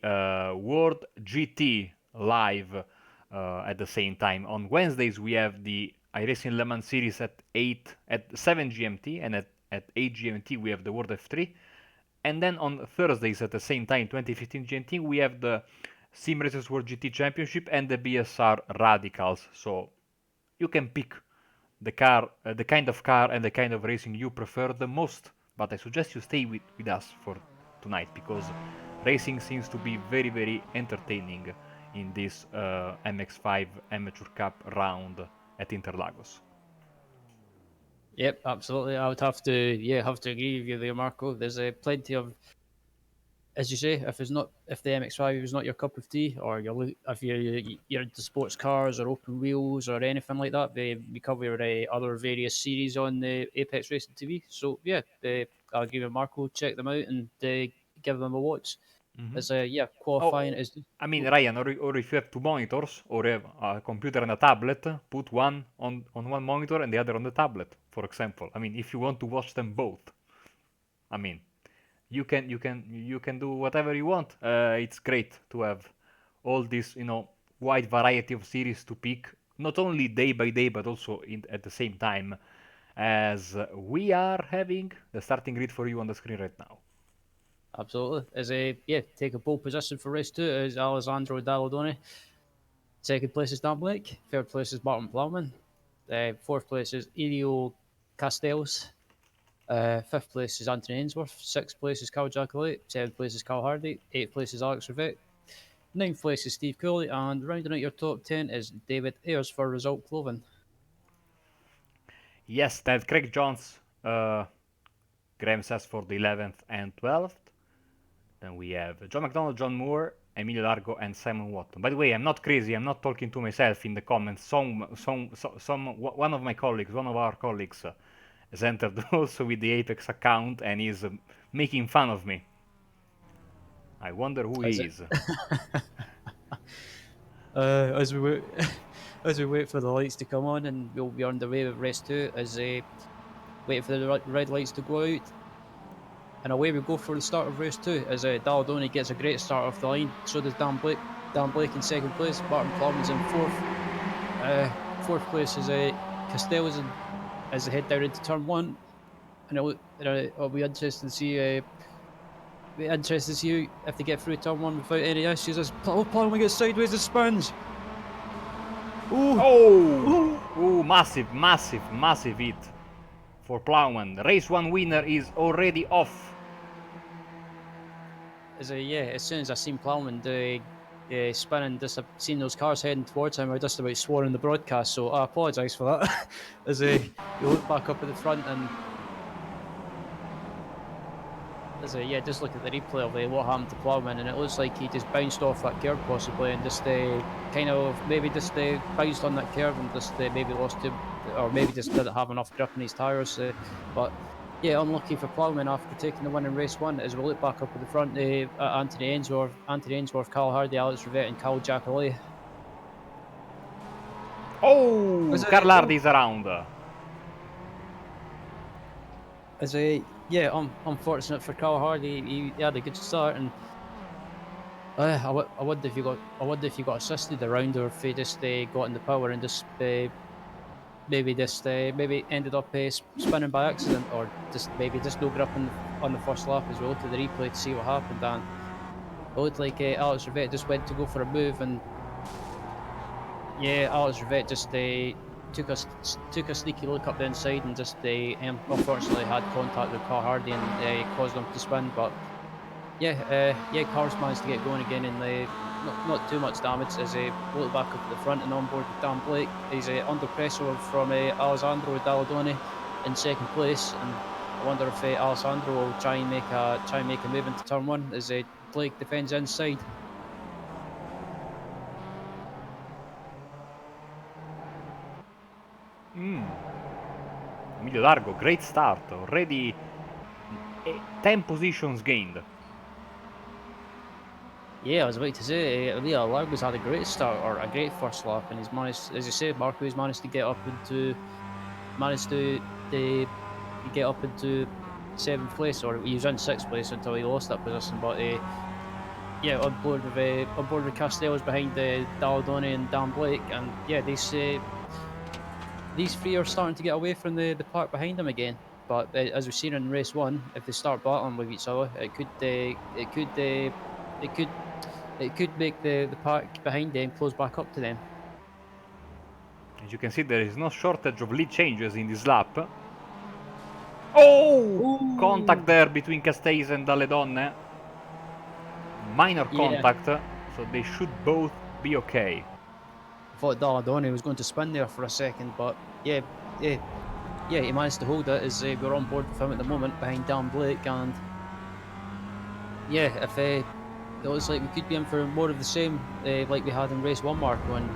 World GT live at the same time. On Wednesdays we have the iRacing Le Mans Series at 7 GMT, and at 8 GMT we have the World F3. And then on Thursdays at the same time, 2015 GMT, we have the Sim Racers World GT Championship and the BSR Radicals. So you can pick the kind of car and the kind of racing you prefer the most. But I suggest you stay with us for tonight, because racing seems to be very, very entertaining in this MX5 Amateur Cup round at Interlagos. Yep, absolutely. I would have to agree with you there, Marco. There's plenty of as you say, if the MX5 is not your cup of tea, or if you're into sports cars or open wheels or anything like that, we cover other various series on the Apex Racing TV. So yeah, I'll give you Marco, check them out, and give them a watch. Mhm. As yeah, qualifying Oh, is. I mean, Ryan, or if you have two monitors or have a computer and a tablet, put one on one monitor and the other on the tablet, for example. I mean, if you want to watch them both, I mean, you can do whatever you want. It's great to have all this, wide variety of series to pick, not only day by day, but also at the same time, as we are having the starting grid for you on the screen right now. Absolutely. As a yeah, take a pole position for race two is Alessandro Dalladoni. Second place is Dan Blake. Third place is Martin Plowman. Fourth place is Elio Castells. Fifth place is Anthony Ainsworth. Sixth place is Carl Jackalate. Seventh place is Carl Hardy. Eighth place is Alex Rivette. Ninth place is Steve Cooley. And rounding out your top 10 is David Ayers for Result Clothing. Yes, that's Craig Jones. Graham says for the 11th and 12th. Then we have John McDonald, John Moore, Emilio Largo, and Simon Watton. By the way, I'm not crazy. I'm not talking to myself in the comments. One of my colleagues, one of our colleagues, has entered also with the Apex account and is making fun of me. I wonder who Is he it? is. As we wait, as we wait for the lights to come on, and we'll be on the way with race two. As wait for the red lights to go out, and away we go for the start of race two. As Dalladoni gets a great start off the line, so does Dan Blake. Dan Blake in second place. Martin Plowman's in fourth. Fourth place is Castells as they head down into turn one, and it'll be interesting to see. If they get through turn one without any issues. As Plowman gets sideways and spins. Ooh, Oh! ooh. Oh, massive, massive, massive hit for Plowman. Race 1 winner is already off. As soon as I seen Plowman spinning, just seen those cars heading towards him, I just about swore in the broadcast. So I apologise for that. As you look back up at the front and just look at the replay of what happened to Plowman, and it looks like he just bounced off that curve possibly, and just kind of maybe just bounced on that curve and just maybe lost him, or maybe just didn't have enough grip in his tyres. But yeah, unlucky for Plowman after taking the win in race one. As we look back up at the front, Anthony Ainsworth, Carl Hardy, Alex Rivette, and Carl Jackalay. Oh! Carl Hardy is around. Unfortunate for Carl Hardy, he had a good start, and I wonder if he got assisted around, or if he just got in the power and just maybe ended up spinning by accident, or just no grip on the first lap. As we look at the replay to see what happened, and it looked like Alex Rivette just went to go for a move, and yeah, Alex Rivette just took a sneaky look up the inside and just unfortunately had contact with Carl Hardy and caused him to spin. But Carl's managed to get going again, and not too much damage. As he looked back up at the front and on board with Dan Blake, he's under pressure from Alessandro Dalladoni in second place, and I wonder if Alessandro will try and make a move into turn one as Blake defends inside. Emilio Largo, great start. Already 10 positions gained. Yeah, I was about to say, Leo Largo's had a great start, or a great first lap, and he's managed, as you said, Marco, he's managed to get up into seventh place, or he was in sixth place until he lost that position. But on board with Castells behind Dalladoni and Dan Blake, and yeah, these three are starting to get away from the pack behind them again. But as we've seen in race one, if they start battling with each other, it could make the pack behind them close back up to them. As you can see, there is no shortage of lead changes in this lap. Oh! Ooh. Contact there between Castells and Dalladone. Minor contact, so they should both be okay. I thought Dalladoni was going to spin there for a second, but he managed to hold it as we're on board with him at the moment behind Dan Blake, and yeah, if it looks like we could be in for more of the same, like we had in race one, Marco. And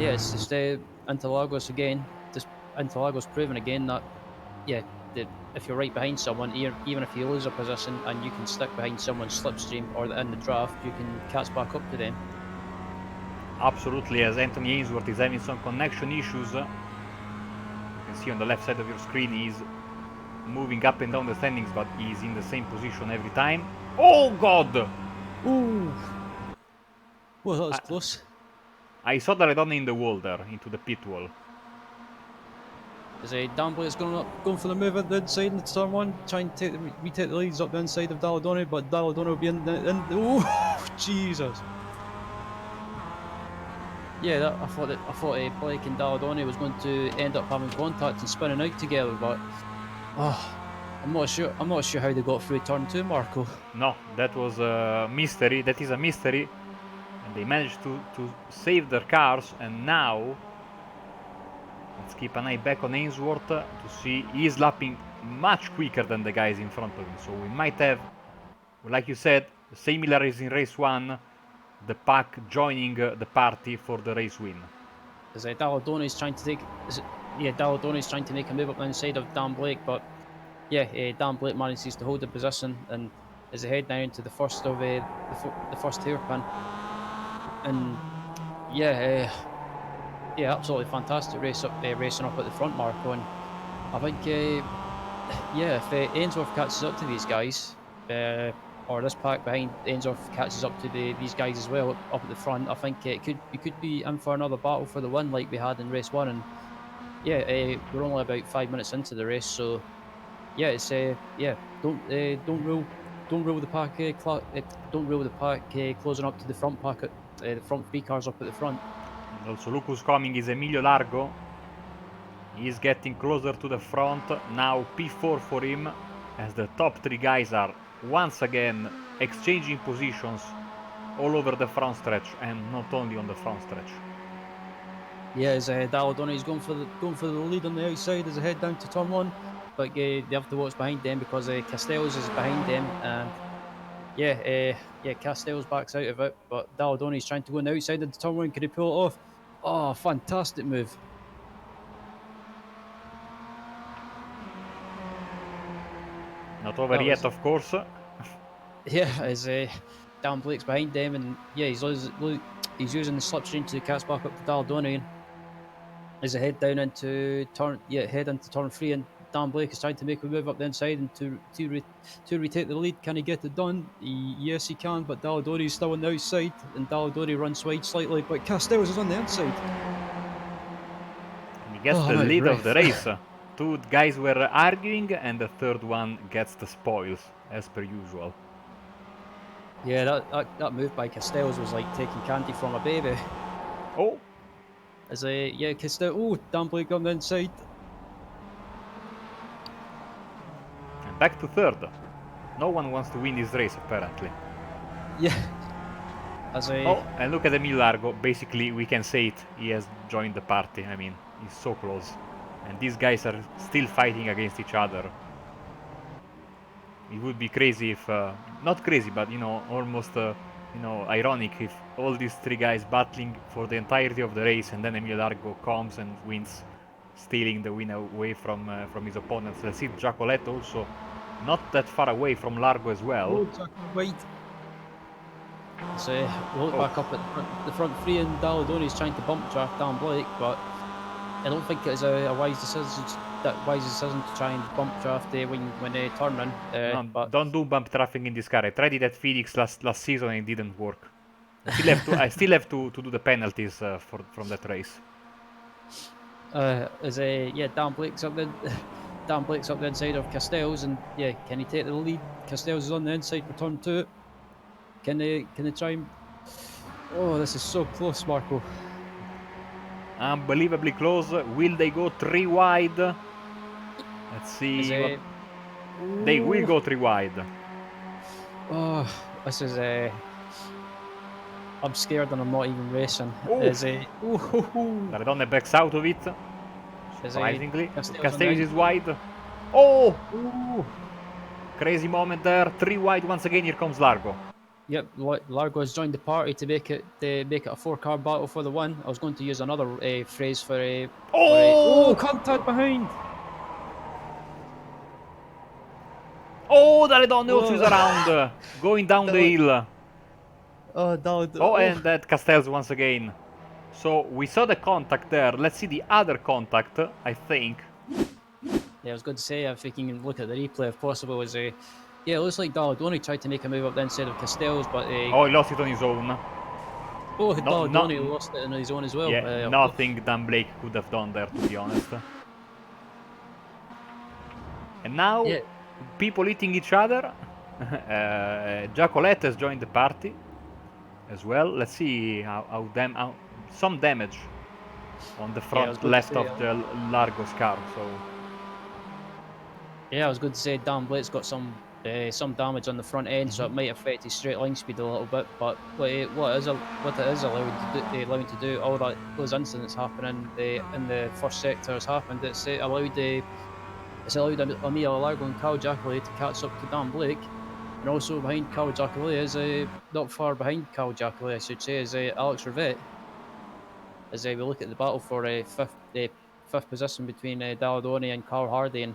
yeah, it's just Interlagos again. Just Interlagos proving again that yeah, if you're right behind someone, even if you lose a position and you can stick behind someone's slipstream or in the draft, you can catch back up to them. Absolutely, as Anthony Ainsworth is having some connection issues. You can see on the left side of your screen he's moving up and down the standings, but he's in the same position every time. Oh God! Ooh, well that was I, close. I saw the Redonda in the wall there, into the pit wall. As Dan Blake's going for the move at the inside in the turn one, trying to retake the leads up the inside of Dalladoni, but Dalladoni will be in the oh Jesus. Yeah, I thought Blake and Dalladoni was going to end up having contact and spinning out together, but I'm not sure how they got through turn two, Marco. No, that was a mystery. That is a mystery. And they managed to save their cars, and now let's keep an eye back on Ainsworth to see he's lapping much quicker than the guys in front of him. So we might have, like you said, similar as in race one, the pack joining the party for the race win. As Dalladoni's trying to Dalladoni's trying to make a move up the inside of Dan Blake, but yeah, Dan Blake manages to hold the position and is ahead now into the first of the first hairpin. And yeah, absolutely fantastic racing up at the front, Marco. And I think yeah, if Ainsworth catches up to these guys, or this pack behind Ainsworth catches up to these guys as well up at the front, I think we could be in for another battle for the win like we had in race one. And yeah, we're only about 5 minutes into the race, so yeah, it's yeah, don't rule the pack don't rule the pack closing up to the front pack the front three cars up at the front. And also look who's coming is Emilio Largo. He's getting closer to the front. Now P4 for him, as the top three guys are once again exchanging positions all over the front stretch, and not only on the front stretch. Yeah, as Dalladoni's going for the lead on the outside as they head down to turn one, but they have to watch behind them because Castells is behind them, and yeah, Castells backs out of it, but Dalladoni's trying to go on the outside of the turn one. Can he pull it off? Oh, fantastic move! Not over yet, of course. Yeah, as Dan Blake's behind them, and yeah, he's using the slipstream to catch back up to Dalladoni. As they head down into turn three, and Dan Blake is trying to make a move up the inside and to retake the lead. Can he get it done? Yes, he can, but Dalladoni is still on the outside, and Dalladoni runs wide slightly, but Castells is on the inside. And he gets the lead of the race. Two guys were arguing, and the third one gets the spoils, as per usual. Yeah, that move by Castells was like taking candy from a baby. Oh! As Castells, oh, Dan Blake on the inside. And back to third. No one wants to win this race, apparently. Yeah. Oh, and look at Emil Largo. Basically, we can say it. He has joined the party. I mean, he's so close. And these guys are still fighting against each other. It would be crazy if... not crazy, but, you know, almost, you know, ironic if all these three guys battling for the entirety of the race and then Emil Largo comes and wins, stealing the win away from his opponents. Let's see Giacoletto also not that far away from Largo as well. Oh, wait. So we'll look back up at the front three, and Dalladoni is trying to bump draft Dan Blake, but I don't think it's a wise decision to try and bump draft when they turn in. No, but don't do bump traffic in this car. I tried it at Phoenix last season and it didn't work. I still have to do the penalties from that race. Dan Blake's up the inside of Castells, and yeah, can he take the lead? Castells is on the inside for turn two. Can they try and... Oh, this is so close, Marco. Unbelievably close. Will they go 3 wide? Let's see. They will go 3 wide. Oh, this is I'm scared and I'm not even racing. Redonda backs out of it. Surprisingly. Castells is wide. Oh! Crazy moment there. 3 wide once again. Here comes Largo. Yep, Largo has joined the party to make it a 4-car battle for the win. I was going to use another phrase for a Oh! contact behind. Oh, Daledonne Whoa. is around, going down the hill. Oh, no, Oh, and that Castells once again. So we saw the contact there. Let's see the other contact, I think. Yeah, I was going to say, if we can look at the replay if possible, yeah, it looks like Daladoni tried to make a move up the inside of Castells, but Oh, he lost it on his own. No, Daladoni lost it on his own as well. yeah, nothing Dan Blake could have done there, to be honest. And now, Yeah, people eating each other. Jacolette has joined the party as well. Let's see how some damage on the yeah, I was front going to left say, of the Largo's car. So yeah, I was going to say Dan Blake's got some damage on the front end, so it might affect his straight line speed a little bit. But what it is allowing to do, all those incidents happening in the first sector has happened. It's allowed Emilio Largo and Carl Jacqueline to catch up to Dan Blake, and also behind Carl Jacqueline is not far behind Carl Jacqueline, I should say, is Alex Rivette. As we look at the battle for fifth position between Daladoni and Carl Hardy, and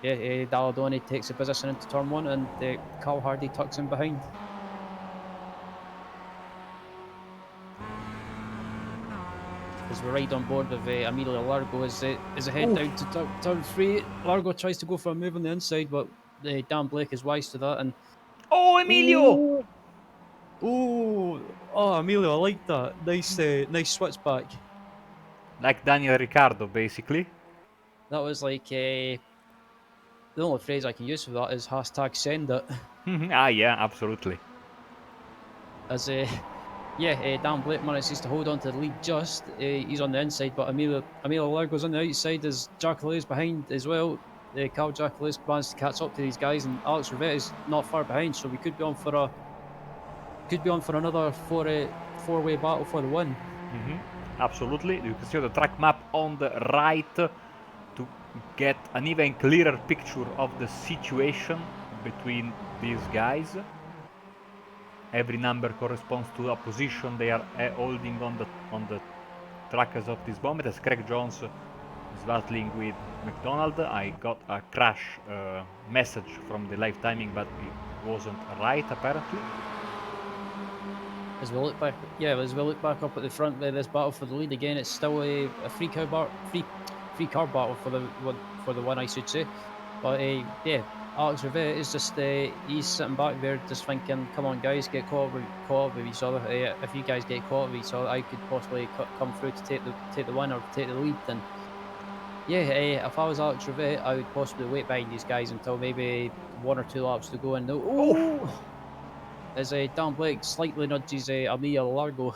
yeah, Daladoni takes a position into turn one, and Carl Hardy tucks in behind. As we ride on board of Emilio Largo as a head down to turn three. Largo tries to go for a move on the inside, but Dan Blake is wise to that. And oh, Emilio! Emilio, I like that. Nice switch back. Like Daniel Ricciardo, basically. That was like the only phrase I can use for that is #send it. Ah, yeah, absolutely. As Dan Blake manages to hold on to the lead just. He's on the inside, but Emilio Largo's on the outside as Jacques behind as well. Carl Jacques managed to catch up to these guys, and Alex Rivette is not far behind, so we could be on for another four-way battle for the win. Absolutely. You can see the track map on the right to get an even clearer picture of the situation between these guys. Every number corresponds to a position they are holding on the track as of this moment. As Craig Jones is battling with McDonald, I got a crash message from the live timing, but it wasn't right apparently. As we look back up at the front of this battle for the lead again, it's still a free car battle for the one, I should say. But Alex Rivette is just he's sitting back there just thinking, come on guys, get caught up with each other. If you guys get caught up with each other, I could possibly come through to take the win or take the lead. And if I was Alex Rivette, I would possibly wait behind these guys until maybe 1 or 2 laps to go, and as Dan Blake slightly nudges Emilio Largo.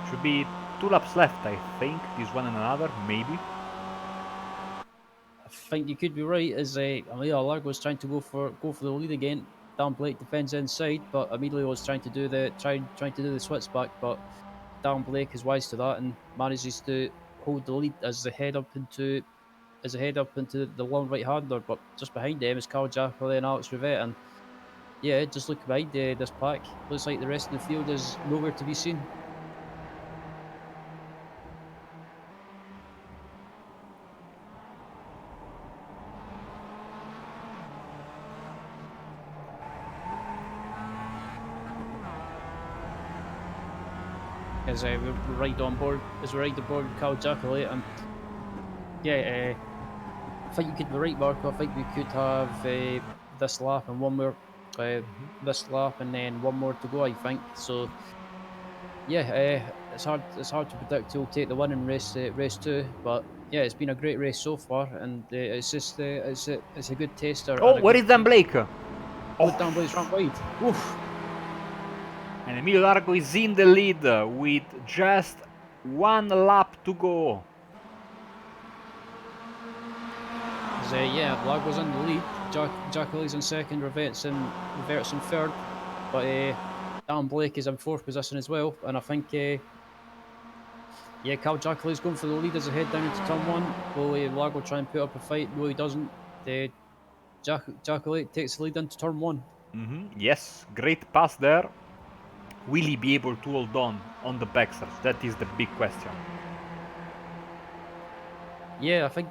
Should be 2 laps left, I think. This one and another, maybe. I think you could be right, as Emilio Largo is trying to go for the lead again. Dan Blake defends inside, but Emilio is trying to do the switch back, but Dan Blake is wise to that and manages to hold the lead as they head up into the long right hander. But just behind them is Carl Jacqueline and Alex Rivette, and just look behind this pack. Looks like the rest of the field is nowhere to be seen. As we ride aboard Carl Jacqueline, and I think you could be right, Marco. I think we could have this lap and one more, this lap and then one more to go. I think so. It's hard to predict who will take the win in race 2, but it's been a great race so far, and it's just it's a good taster. Oh, where is Dan Blake? Dan Blake's front wide. Oof. And Emilio Largo is in the lead with just 1 lap to go. Largo's in the lead. Jacqueline's in second, Rivette's in third. But Dan Blake is in 4th position as well, and I think Cal Jackley's going for the lead as they head down into turn 1. Will Largo try and put up a fight? No, he doesn't. Jackley takes the lead into turn 1. Yes, great pass there. Will he be able to hold on the backstairs? That is the big question. Yeah, I think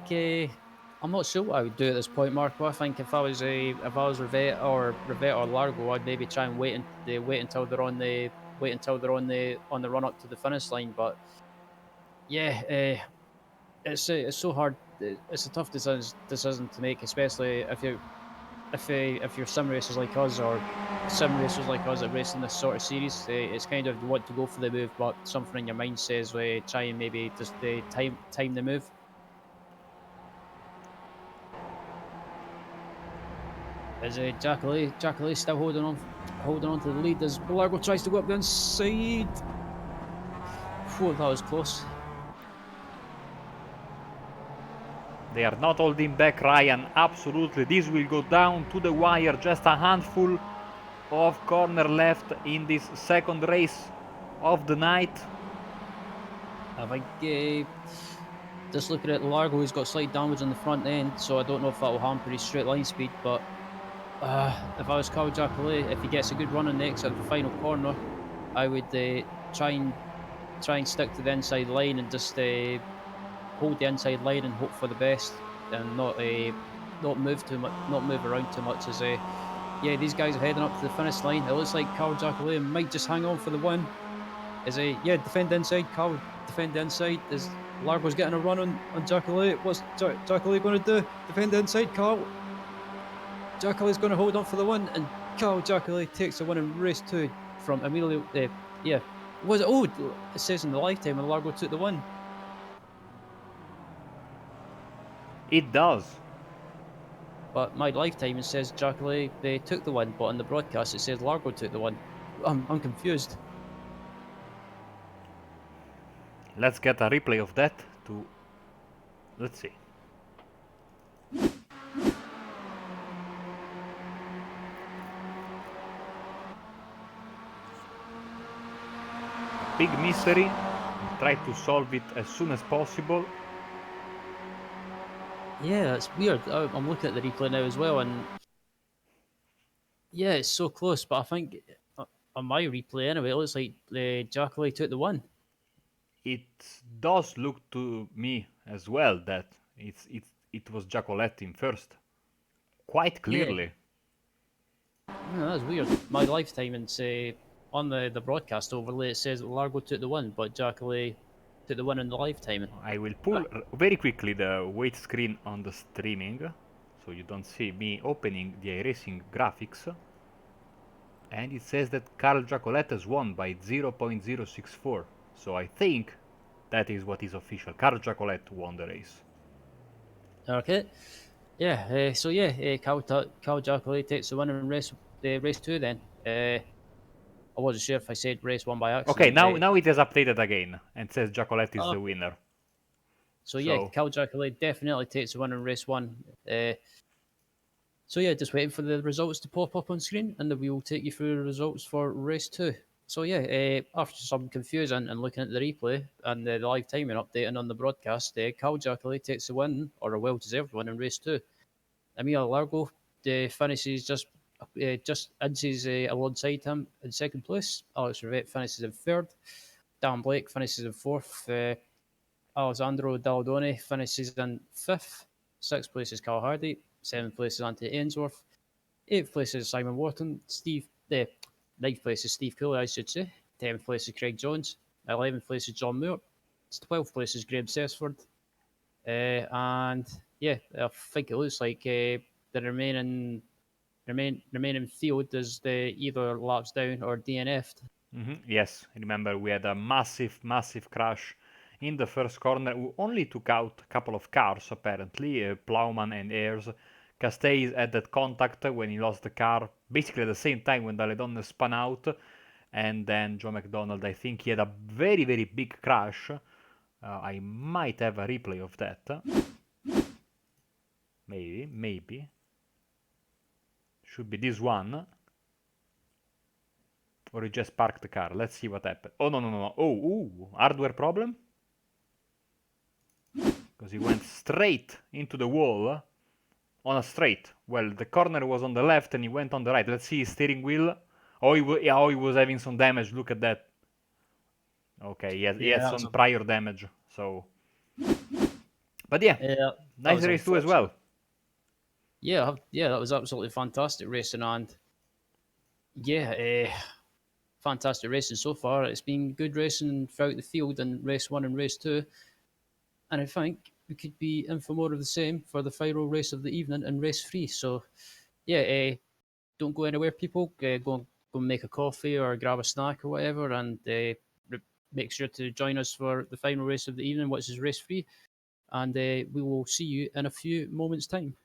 I'm not sure what I would do at this point, Marco. I think if I was Rivette or Largo, I'd maybe try and wait until they're on the run up to the finish line. But yeah, it's so hard. It's a tough decision to make, especially if you're sim racers like us or sim racers like us that race in this sort of series. It's kind of you want to go for the move, but something in your mind says try and maybe just time the move. As Jackalay still holding on to the lead as Largo tries to go up the inside. Whew, that was close. They are not holding back Ryan, absolutely. This will go down to the wire, just a handful of corner left in this second race of the night. I think just looking at Largo, he's got slight damage on the front end, so I don't know if that will hamper his straight line speed. But if I was Carl Jackalay, if he gets a good run on the exit of the final corner, I would try and stick to the inside line and just hold the inside line and hope for the best, and not move too much, not move around too much. As these guys are heading up to the finish line. It looks like Carl Jackalay might just hang on for the win. Is defend inside, Carl defend inside. Is Largo's getting a run on Jackalay? What's Jackalay going to do? Defend inside, Carl. Jackalay's going to hold on for the win, and Carl Jackalay takes the win in race 2 from Emilio. Was it? Oh, it says in the lifetime, and Largo took the win. It does. But my lifetime it says Jackalay they took the win, but on the broadcast it says Largo took the win. I'm confused. Let's get a replay of that to... Let's see. Big mystery. Try to solve it as soon as possible. Yeah, it's weird. I'm looking at the replay now as well, and yeah, it's so close. But I think on my replay anyway, it looks like Jackalay took the win. It does look to me as well that it was Giacoletti in first. Quite Yeah, clearly. that's weird. My lifetime and say on the broadcast overlay it says Largo took the win, but Jackalay took the win in the lifetime. I will pull very quickly the weight screen on the streaming, so you don't see me opening the iRacing graphics. And it says that Carl Giacoletti has won by 0.064. So I think that is what is official. Carl Giacoletti won the race. Okay. Yeah. Carl Jackalay takes the win in race 2 then. I wasn't sure if I said race 1 by Okay, accident. now it has updated again and says Giacoletti is Oh, the winner. so So Carl Jackalay definitely takes the win in race 1. Just waiting for the results to pop up on screen, and then we will take you through the results for race 2. So after some confusion and looking at the replay and the live timing updating on the broadcast, Carl Jackalay takes the win, or a well-deserved win in race 2. Emilio Largo finishes just inches alongside him in second place. Alex Rivette finishes in third. Dan Blake finishes in fourth. Alessandro Daldoni finishes in fifth. Sixth place is Carl Hardy. Seventh place is Anthony Ainsworth. Eighth place is Simon Wharton. Ninth place is Steve Cooley, I should say. 10th place is Craig Jones. 11th place is John Moore. 12th place is Graham Sessford. And I think it looks like the remaining field is either laps down or DNF'd. yes, remember we had a massive crash in the first corner. We only took out a couple of cars apparently, Plowman and Ayers. Castells had that contact when he lost the car, basically at the same time when Daledon spun out. And then Joe McDonald, I think he had a very big crash. I might have a replay of that. Maybe. Should be this one. Or he just parked the car. Let's see what happened. Oh, no, no, no, no. Oh, ooh, hardware problem? Because he went straight into the wall on a straight. Well, the corner was on the left and he went on the right. Let's see his steering wheel. Oh, he was having some damage. Look at that. Okay, he Yeah, had that was some prior damage. So, but yeah, that nice was race too as unfortunate. well. Yeah, yeah, that was absolutely fantastic racing, and yeah, fantastic racing so far. It's been good racing throughout the field in race 1 and race 2, and I think we could be in for more of the same for the final race of the evening in race 3. So yeah, don't go anywhere, people. Go and make a coffee or grab a snack or whatever, and make sure to join us for the final race of the evening, which is race 3, and we will see you in a few moments' time.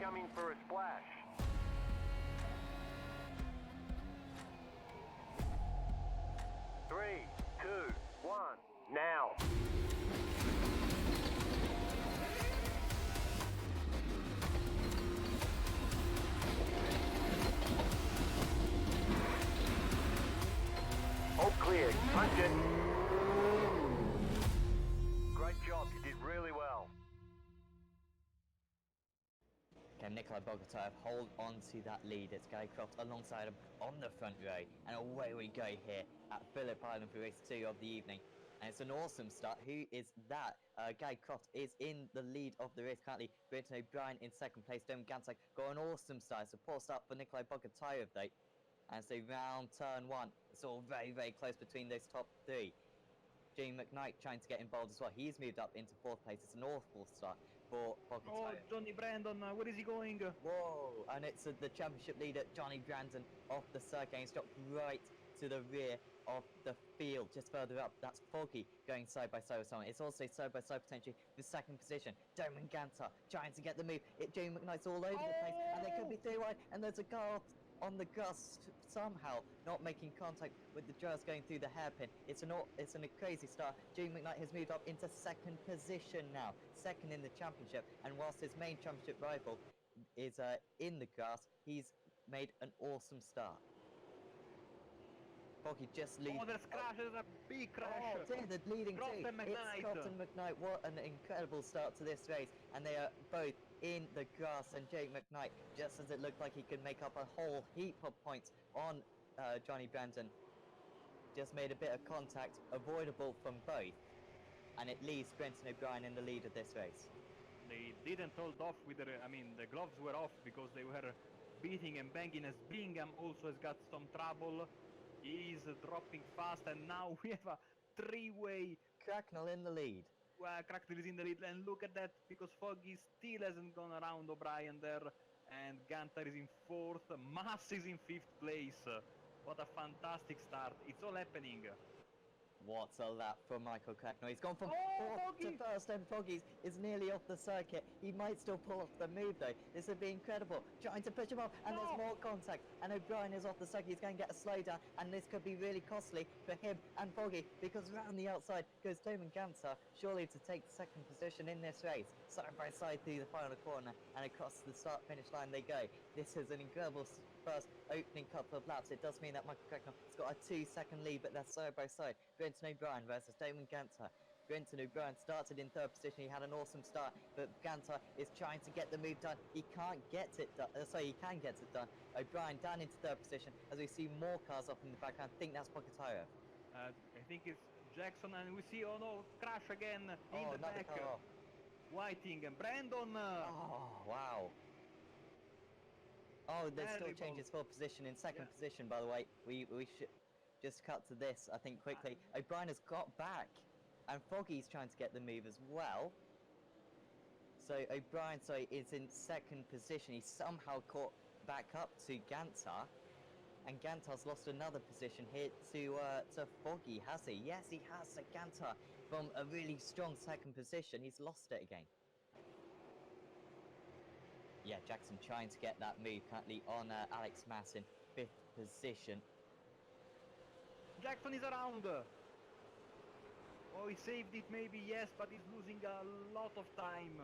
coming for a splash. Three, two, one, now. All clear. Punch it. Great job. You did really well. Can Nikolai Bogotayev hold on to that lead? It's Gary Croft alongside him on the front row. And away we go here at Phillip Island for race 2 of the evening. And it's an awesome start. Who is that? Gary Croft is in the lead of the race currently. Brenton O'Brien in second place. Dom Gansak got an awesome start. It's a poor start for Nikolai Bogotayev though. And so round turn 1, it's all very, very close between those top 3. Jamie McKnight trying to get involved as well. He's moved up into 4th place. It's an awful start for Bogotayev. Oh, Johnny Brandon, where is he going? Whoa! And it's the championship leader, Johnny Brandon, off the circuit. He's dropped right to the rear of the field, just further up. That's Foggy going side by side with someone. It's also side by side potentially the second position. Doman Gantar trying to get the move. Jamie McKnight's all over the place, and they could be 3 wide. And there's a car on the grass somehow not making contact with the grass going through the hairpin. It's a crazy start. Jamie McKnight has moved up into second position now, second in the championship. And whilst his main championship rival is in the grass, he's made an awesome start. Foggy just leads. Oh, there's crash, there's a big crash. Oh dear, the leading Croft two. and McKnight. It's Croft and McKnight. What an incredible start to this race. And they are both in the grass. And Jake McKnight, just as it looked like he could make up a whole heap of points on Johnny Brandon, just made a bit of contact, avoidable from both. And it leaves Brenton O'Brien in the lead of this race. They didn't hold off with the gloves were off because they were beating and banging, as Bingham also has got some trouble. He's dropping fast, and now we have a 3-way. Cracknell in the lead. Well, Cracknell is in the lead, and look at that, because Foggy still hasn't gone around O'Brien there, and Gantar is in 4th, Mass is in 5th place. What a fantastic start. It's all happening. What's all that from Michael Cracknell? He's gone from 4th to Foggy! 1st, and Foggy is nearly off the circuit. He might still pull off the move though. This would be incredible. Trying to push him off, and there's more contact. And O'Brien is off the circuit. He's going to get a slowdown, and this could be really costly for him and Foggy, because round the outside goes Doman Gantar, surely to take second position in this race. Side by side through the final corner, and across the start-finish line they go. This is an incredible first opening couple of laps. It does mean that Michael Cracknell has got a 2-second lead, but they're side by side. Brenton O'Brien versus Damon Gantar. Brenton O'Brien started in 3rd position. He had an awesome start, but Gantar is trying to get the move done. He can't get it done. He can get it done. O'Brien down into 3rd position as we see more cars off in the background. I think that's Bogotayev. I think it's Jackson, and we see, oh no, crash again in the back. Car off. Whiting and Brandon. Oh, wow. Oh, there's still Terrible. changes for position in second position, by the way. We should just cut to this, I think, quickly. O'Brien has got back, and Foggy's trying to get the move as well. So O'Brien, is in second position. He's somehow caught back up to Gantar, and Gantar's lost another position here to Foggy, has he? Yes, he has. So Gantar, from a really strong second position, he's lost it again. Yeah, Jackson trying to get that move currently on Alex Mass in 5th position. Jackson is around. Oh, he saved it maybe, yes, but he's losing a lot of time.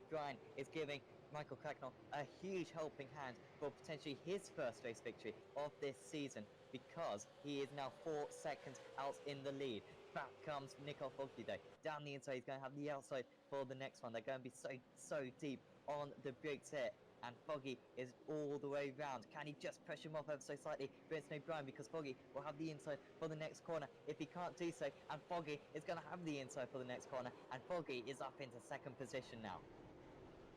Brian is giving Michael Cracknell a huge helping hand for potentially his first race victory of this season, because he is now 4 seconds out in the lead. Back comes Nicole Foggy though. Down the inside, he's going to have the outside for the next one. They're going to be so deep on the brakes here. And Foggy is all the way round. Can he just push him off ever so slightly? Brenton O'Brien, because Foggy will have the inside for the next corner if he can't do so. And Foggy is going to have the inside for the next corner. And Foggy is up into second position now.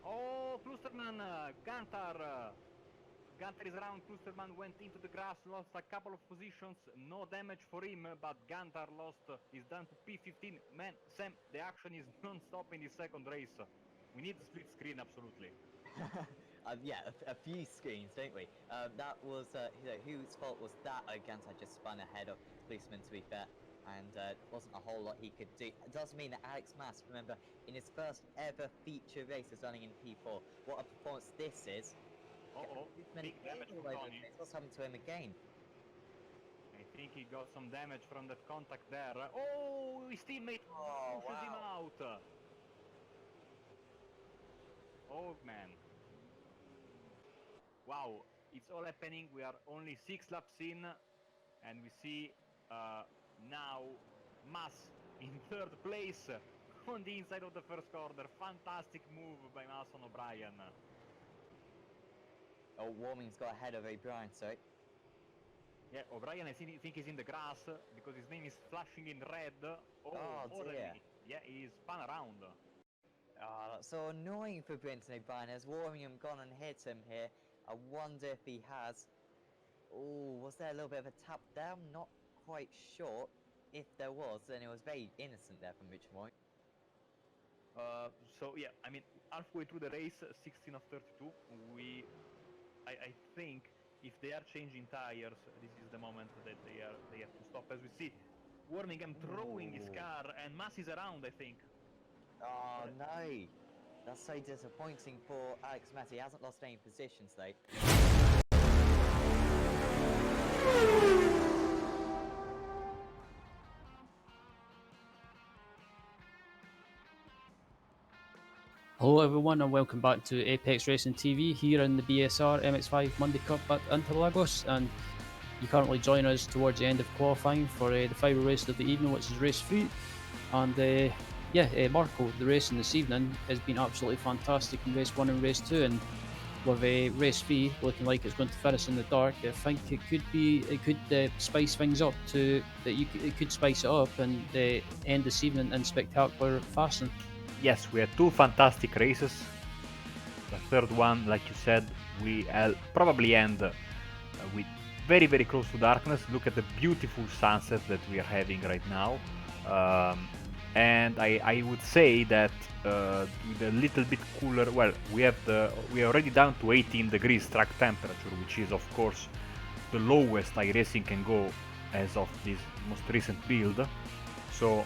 Oh, Klusterman, Gantar. Gantar is around. Klusterman went into the grass, lost a couple of positions. No damage for him, but Gantar lost. He's down to P15. Man, Sam, the action is non-stop in his second race. We need a split screen, absolutely. Yeah, a few screens, don't we? That was, whose fault was that? Gantar just spun ahead of policeman, to be fair, and wasn't a whole lot he could do. It does mean that Alex Mass, remember, in his first ever feature race is running in P4. What a performance this is. Uh-oh, Movement big damage all for over the Tony. place. What's happened to him again? I think he got some damage from that contact there. Oh, his teammate Oh, pushes him wow. out. Oh, man. Wow, it's all happening. We are only 6 laps in, and we see now Mas in 3rd place on the inside of the first corner. Fantastic move by Mas on O'Brien. Oh, Warming's got ahead of O'Brien, sorry. Yeah, O'Brien I think he's in the grass because his name is flashing in red. Oh, dear. Yeah, he's spun around. Oh, that's so annoying for Brenton O'Brien. Has Warmingham gone and hit him here? I wonder if he has. Oh, was there a little bit of a tap down? Not quite sure. If there was, then it was very innocent there from Richard Moy. So yeah, I mean, halfway through the race, 16 of 32, I think if they are changing tires, this is the moment that they have to stop. As we see, Warmingham throwing his Ooh. car, and Mass is around, I think. Oh, no. That's so disappointing for Alex Massey. He hasn't lost any positions, though. Hello everyone and welcome back to Apex Racing TV here in the BSR MX5 Monday Cup at Interlagos, and you currently join us towards the end of qualifying for the final race of the evening, which is race 3. And Marco, the racing this evening has been absolutely fantastic in race 1 and race 2, and with race 3 looking like it's going to finish in the dark, I think it could spice things up it could spice it up and end this evening in spectacular fashion. Yes, we had 2 fantastic races. The third one, like you said, we'll probably end with very, very close to darkness. Look at the beautiful sunset that we are having right now. And I would say that with a little bit cooler, well, we are already down to 18 degrees track temperature, which is of course the lowest iRacing can go as of this most recent build. So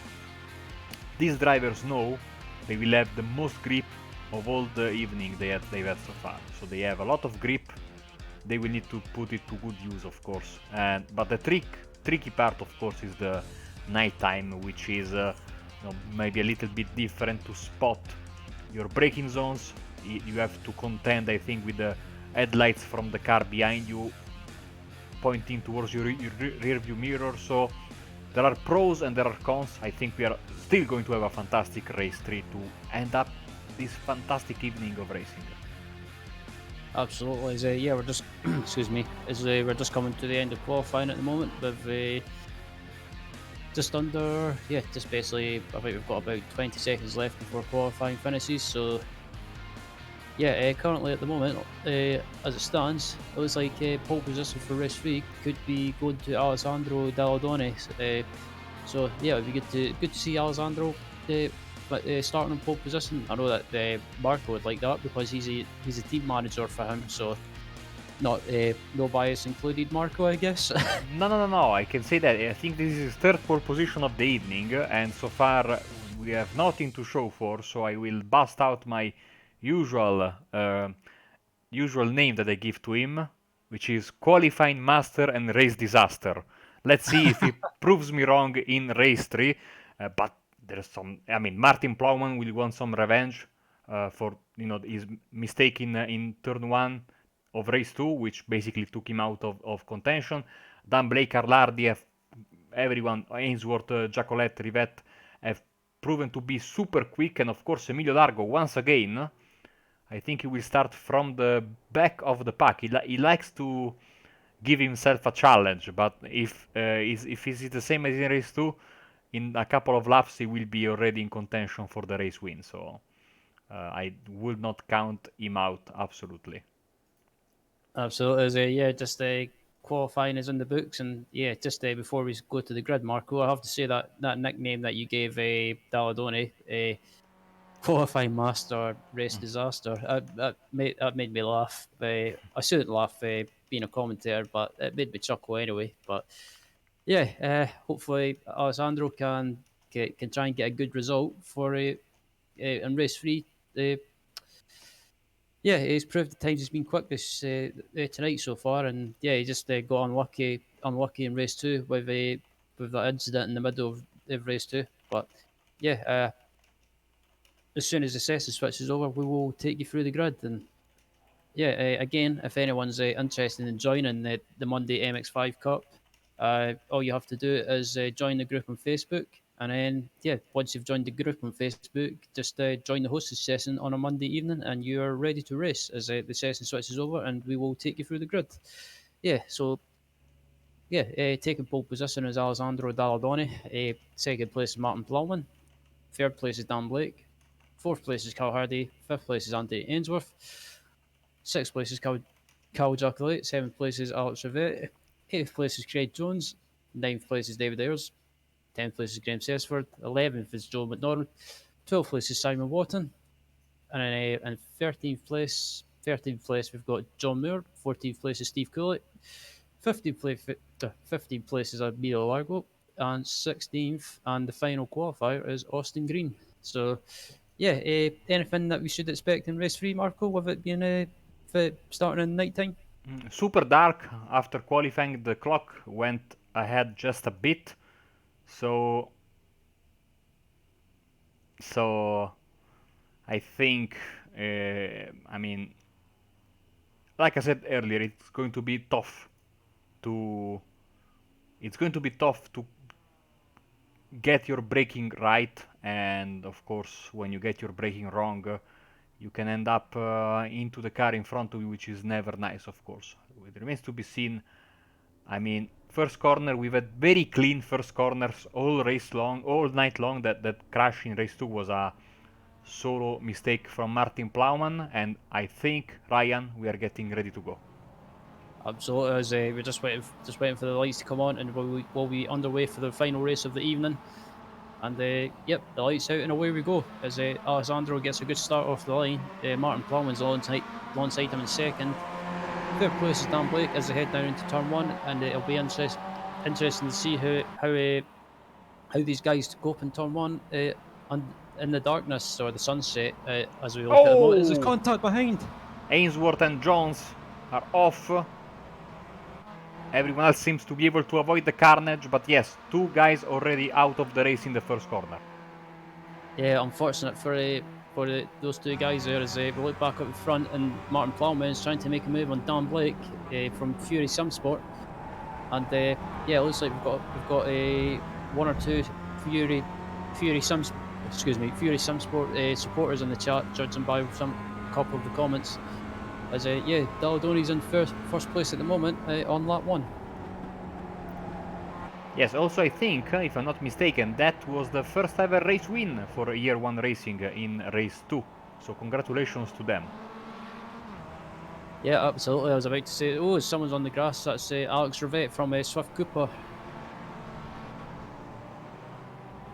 these drivers know they will have the most grip of all the evening they've had so far. So they have a lot of grip. They will need to put it to good use, of course. But the tricky part, of course, is the nighttime, which is maybe a little bit different to spot your braking zones. You have to contend, I think, with the headlights from the car behind you pointing towards your rear view mirror. So there are pros and there are cons. I think we are still going to have a fantastic race 3 to end up this fantastic evening of racing. Absolutely. We're just excuse me. We're just coming to the end of qualifying at the moment with just basically, I think we've got about 20 seconds left before qualifying finishes. So currently at the moment, as it stands, it looks like pole position for race 3 could be going to Alessandro Dalladone. So yeah, it would be good to see Alessandro starting in pole position. I know that Marco would like that because he's a team manager for him. So not no bias included, Marco, I guess. No. I can say that I think this is his 3rd pole position of the evening, and so far we have nothing to show for. So I will bust out my usual name that I give to him, which is qualifying master and race disaster. Let's see if he proves me wrong in race 3. But there's some. I mean, Martin Plowman will want some revenge for his mistake in turn 1 of race 2, which basically took him out of contention. Dan Blake, Arlardi, everyone, Ainsworth, Jacolette, Rivette have proven to be super quick, and of course Emilio Largo once again. I think he will start from the back of the pack. He likes to give himself a challenge, but if he's the same as in race 2, in a couple of laps he will be already in contention for the race win. So I would not count him out absolutely. Absolutely. Just qualifying is in the books, and just before we go to the grid, Marco, I have to say that nickname that you gave Dalladone, qualifying master, race disaster, that made me laugh. I shouldn't laugh being a commentator, but it made me chuckle anyway. But hopefully Alessandro can try and get a good result for in race 3. Yeah, he's proved at times he's been quick this tonight so far, and yeah, he just got unlucky in race two with that incident in the middle of race two. But yeah, as soon as the session switches over, we will take you through the grid. And yeah, again, if anyone's interested in joining the Monday MX5 Cup, all you have to do is join the group on Facebook. And then, yeah, once you've joined the group on Facebook, just join the hostess session on a Monday evening, and you're ready to race as the session switches over, and we will take you through the grid. Yeah, so yeah, taking pole position is Alessandro Dalladoni. Second place is Martin Plowman. Third place is Dan Blake. Fourth place is Cal Hardy. Fifth place is Andy Ainsworth. Sixth place is Cal Jacquelette. Seventh place is Alex Rivet. Eighth place is Craig Jones. Ninth place is David Ayers. 10th place is Graham Sesford. 11th is Joe McDonald. 12th place is Simon Wotton. And in 13th place we've got John Moore. 14th place is Steve Cooley. 15th place is Emilio Largo. And 16th and the final qualifier is Austin Green. So, yeah, anything that we should expect in race three, Marco, with it being starting in night time? Super dark. After qualifying, the clock went ahead just a bit. So I think, I mean, like I said earlier, it's going to be tough to get your braking right, and of course, when you get your braking wrong, you can end up into the car in front of you, which is never nice, of course. It remains to be seen. I mean, first corner, we've had very clean first corners all race long, all night long. That crash in race 2 was a solo mistake from Martin Plowman, and I think, Ryan, we are getting ready to go. Absolutely, as we're just waiting for the lights to come on, and we'll be underway for the final race of the evening. And yep, the lights out and away we go. As Alessandro gets a good start off the line, Martin Plowman's alongside him in second. Third place is Dan Blake as they head down into turn one, and it'll be interesting to see how these guys go up in turn one in the darkness or the sunset as we look at the moment. There's contact behind. Ainsworth and Jones are off. Everyone else seems to be able to avoid the carnage, but yes, two guys already out of the race in the first corner. Yeah, unfortunate for those two guys there as we look back up the front, and Martin Plowman is trying to make a move on Dan Blake from Fury Simsport, and yeah, it looks like we've got a one or two Fury Simsport supporters in the chat, judging by some couple of the comments. As yeah, Dalladoni's in first place at the moment on lap one. Yes, also I think, if I'm not mistaken, that was the first ever race win for Year 1 Racing in race 2. So congratulations to them. Yeah, absolutely. I was about to say, oh, someone's on the grass. That's Alex Rivet from Swift Cooper.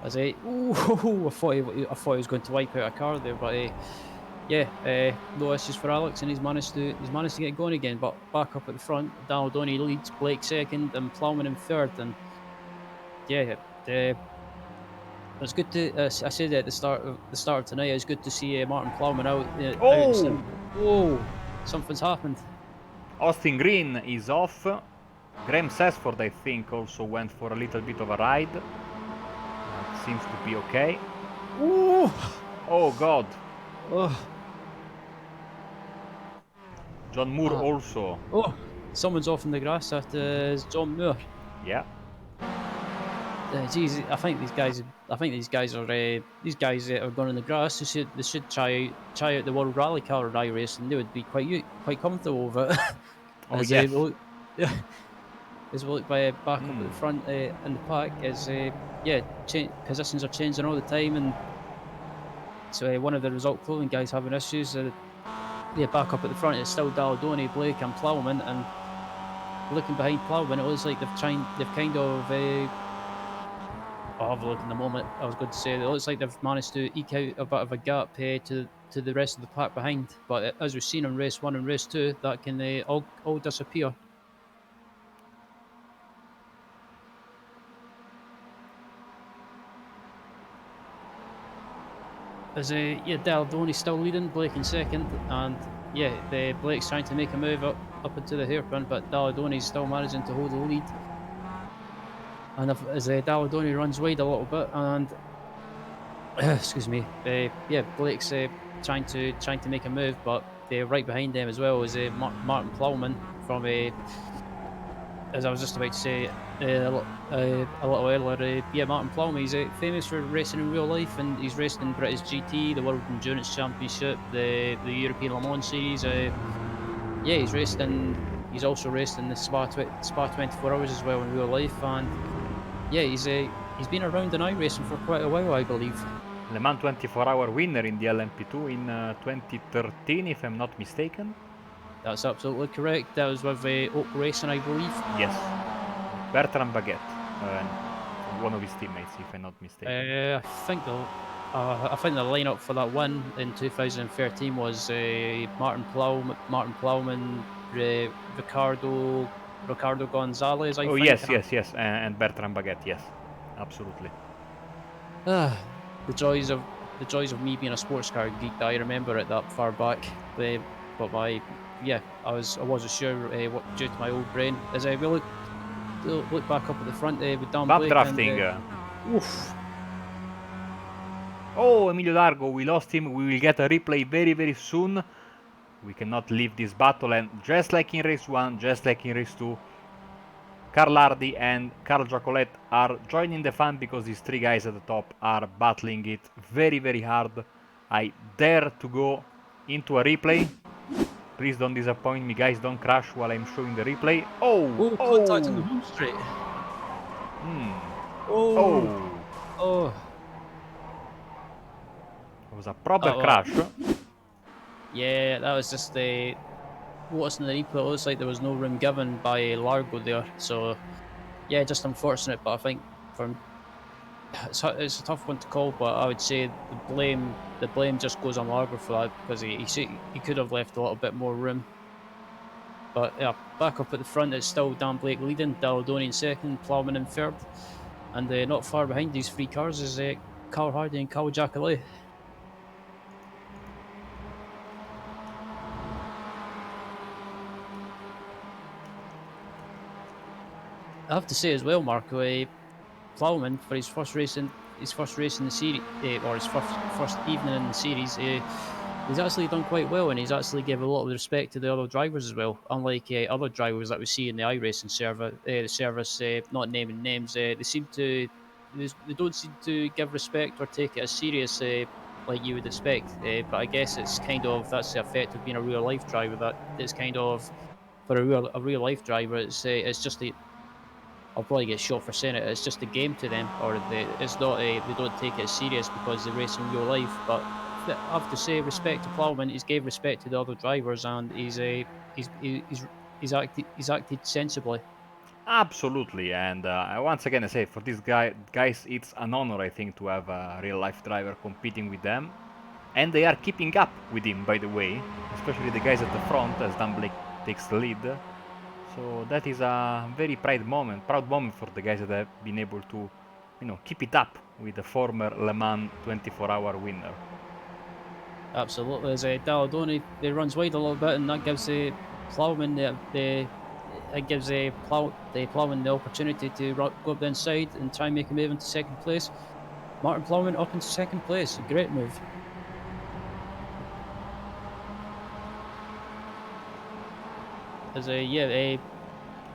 As I thought he was going to wipe out a car there, but yeah, no issues for Alex, and he's managed to get going again. But back up at the front, Dalladoni leads, Blake second, and Plowman in third. And yeah, it's good to. I said at the start of tonight, it's good to see Martin Plowman out. Oh, something's happened. Austin Green is off. Graham Sesford, I think, also went for a little bit of a ride. It seems to be okay. Ooh. Oh God. Oh. John Moore also. Oh, someone's off in the grass. That is John Moore. Yeah. Geez, I think these guys that are going in the grass. They should try out the World Rally Car iRacing. They would be quite comfortable with it. Oh yes. As we look back up at the front in the pack, as yeah, positions are changing all the time, and so one of the result clothing guys having issues. Yeah, back up at the front, it's still Dalladoni, Blake, and Plowman, and looking behind Plowman, it looks like they've kind of. I'll have a look in a moment. I was going to say it looks like they've managed to eke out a bit of a gap to the rest of the pack behind. But as we've seen in race 1 and race 2, that can all disappear. As yeah, Dalladoni still leading, Blake in second, and the Blake's trying to make a move up into the hairpin, but Daladoni's still managing to hold the lead. And as Daladoni runs wide a little bit, and excuse me, yeah, Blake's trying to make a move, but right behind them as well is Martin Plowman from as I was just about to say a little earlier. Yeah, Martin Plowman. He's famous for racing in real life, and he's raced in British GT, the World Endurance Championship, the European Le Mans Series. Yeah, he's raced in. He's also raced in the Spa 24 Hours as well in real life, and yeah, he's been around in iRacing for quite a while, I believe. Le Mans 24-hour winner in the LMP2 in 2013, if I'm not mistaken. That's absolutely correct. That was with Oak Racing, I believe. Yes, Bertrand Baguette, one of his teammates, if I'm not mistaken. I think the lineup for that win in 2013 was Martin Plowman, Ricardo Gonzalez. I Oh think. yes, and Bertrand Baguette, yes, absolutely. The joys of me being a sports car geek. I remember it that far back. But I wasn't sure what due to my old brain. As I look back up at the front with Dan Bab Blake drafting. Oof. Oh, Emilio Largo, we lost him. We will get a replay very soon. We cannot leave this battle, and just like in race 1, just like in race 2, Carl Hardy and Carl Jacolet are joining the fun because these three guys at the top are battling it very hard. I dare to go into a replay. Please don't disappoint me, guys. Don't crash while I'm showing the replay. Contact in the home straight. Oh. It was a proper crash. Yeah, that was just what's in the replay. It looks like there was no room given by Largo there. So, yeah, just unfortunate. But I think it's a tough one to call. But I would say the blame just goes on Largo for that because he could have left a little bit more room. But yeah, back up at the front, it's still Dan Blake leading, Daladoni in second, Plowman in third, and not far behind these three cars is Carl Hardy and Carl Jacqueline. I have to say as well, Marco, Plowman for his first race in the series, or his first evening in the series, he's actually done quite well, and he's actually given a lot of respect to the other drivers as well. Unlike other drivers that we see in the iRacing service, not naming names, they don't seem to give respect or take it as serious like you would expect. But I guess it's that's the effect of being a real life driver. That it's kind of for a real life driver, it's just I'll probably get shot for saying it. It's just a game to them, or it's not they don't take it as serious because they race in real life. But I have to say, respect to Plowman. He's gave respect to the other drivers, and he's acted sensibly. Absolutely, and once again I say for these guys, it's an honor I think to have a real life driver competing with them, and they are keeping up with him, by the way, especially the guys at the front as Dan Blake takes the lead. So that is a very proud moment for the guys that have been able to, keep it up with the former Le Mans 24-hour winner. Absolutely, as Daladoni runs wide a little bit, and that gives Plowman Plowman the opportunity to go up the inside and try and make a move into second place. Martin Plowman up into second place, great move. As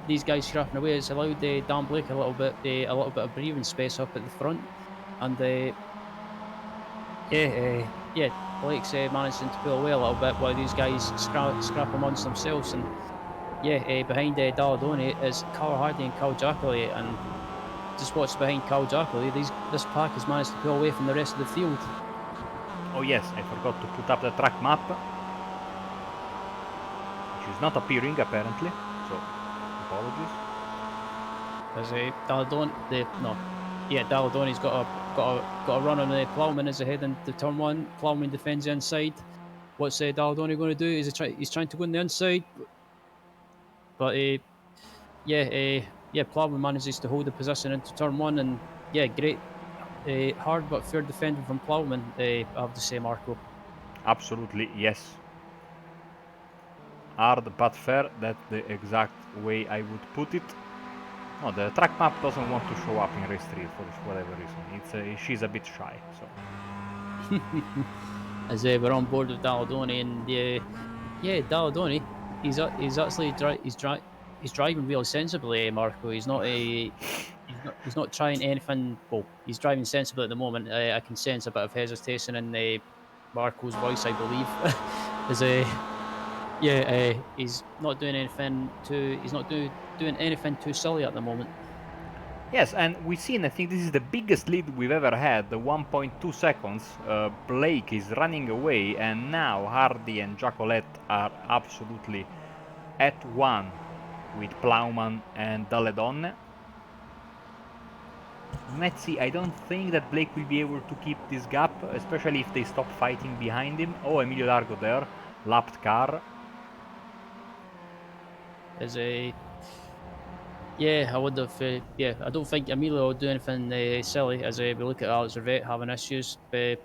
these guys scrapping away, it's allowed Dan Blake a little bit of breathing space up at the front, and Blake's managing to pull away a little bit while these guys scrap amongst themselves. And behind Daladoni is Carl Hardy and Carl Jacqueline, and just what's behind Carl Jacqueline, this pack has managed to pull away from the rest of the field. Oh yes, I forgot to put up the track map, which is not appearing apparently, so apologies. As Daladoni's got a run on the Plowman as they head into turn one. Plowman defends the inside. What's Daladoni going to do? He's trying to go on the inside, but Plowman manages to hold the position into turn one, and great, hard but fair defending from Plowman. I have to say, Marco. Absolutely, yes. Hard but fair, that's the exact way I would put it. No, the track map doesn't want to show up in race 3 for whatever reason. She's a bit shy, so... As we're on board with Daladoni, and yeah, Daladoni, he's actually he's driving really sensibly, Marco. He's not trying anything. Well, he's driving sensibly at the moment. I can sense a bit of hesitation in Marco's voice, I believe. As he's not doing anything too. He's not doing anything too silly at the moment. Yes, and we've seen, I think this is the biggest lead we've ever had, the 1.2 seconds. Blake is running away, and now Hardy and Jacolette are absolutely at one with Plowman and Daledonne. Let's see, I don't think that Blake will be able to keep this gap, especially if they stop fighting behind him. Oh, Emilio Largo there, lapped car. As yeah, I wonder if I don't think Emilio will do anything silly. As we look at Alex Rivette having issues, I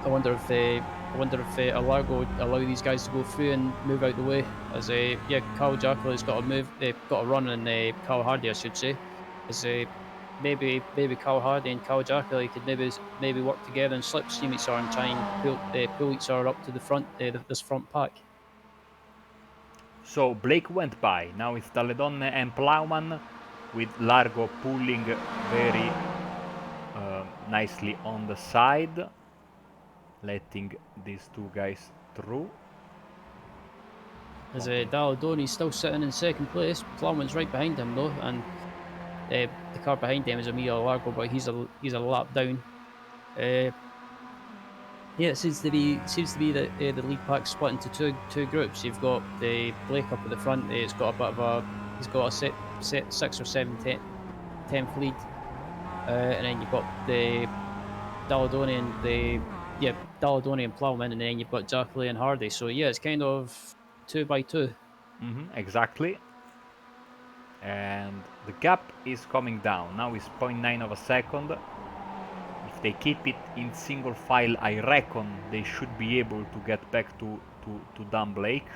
wonder if Alargo would allow these guys to go through and move out the way. As Carl Jackal has got to move, got to run, and Carl Hardy, I should say. As maybe Carl Hardy and Carl Jackal could maybe work together and slipstream each other and try and pull each other up to the front, this front pack. So Blake went by. Now it's Daledonne and Plowman, with Largo pulling very nicely on the side, letting these two guys through. As Daladoni's still sitting in second place, Plowman's right behind him though, and the car behind him is Emilio Largo, but he's a lap down. Yeah, it seems to be that the lead pack split into two groups. You've got the Blake up at the front. He's got a set 6 or 7 10th lead, and then you've got the Daladoni and Daladoni and Plowman, and then you've got Jackley and Hardy. So yeah, it's kind of 2 by 2. Exactly. And the gap is coming down. Now it's 0.9 of a second. If they keep it in single file, I reckon they should be able to get back to Dan Blake.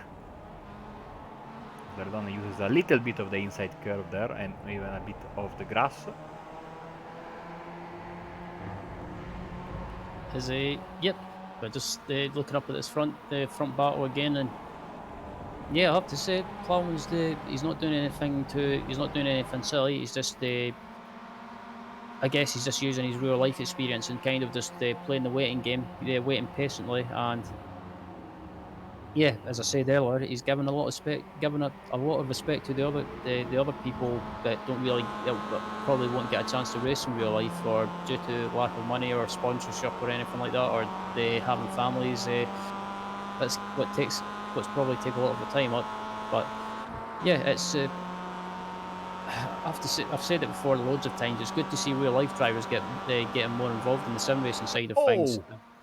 Verdone uses a little bit of the inside curve there, and even a bit of the grass. But just looking up at this front battle again, and yeah, I have to say, Plowman's he's not doing anything silly. He's just I guess he's just using his real life experience and kind of just playing the waiting game, waiting patiently, and yeah, as I said earlier, he's given a lot of respect to the other people that don't really that probably won't get a chance to race in real life, or due to lack of money or sponsorship or anything like that, or they having families. That's what's probably take a lot of the time up. But yeah, it's. I've said it before loads of times. It's good to see real life drivers getting more involved in the sim racing side of things.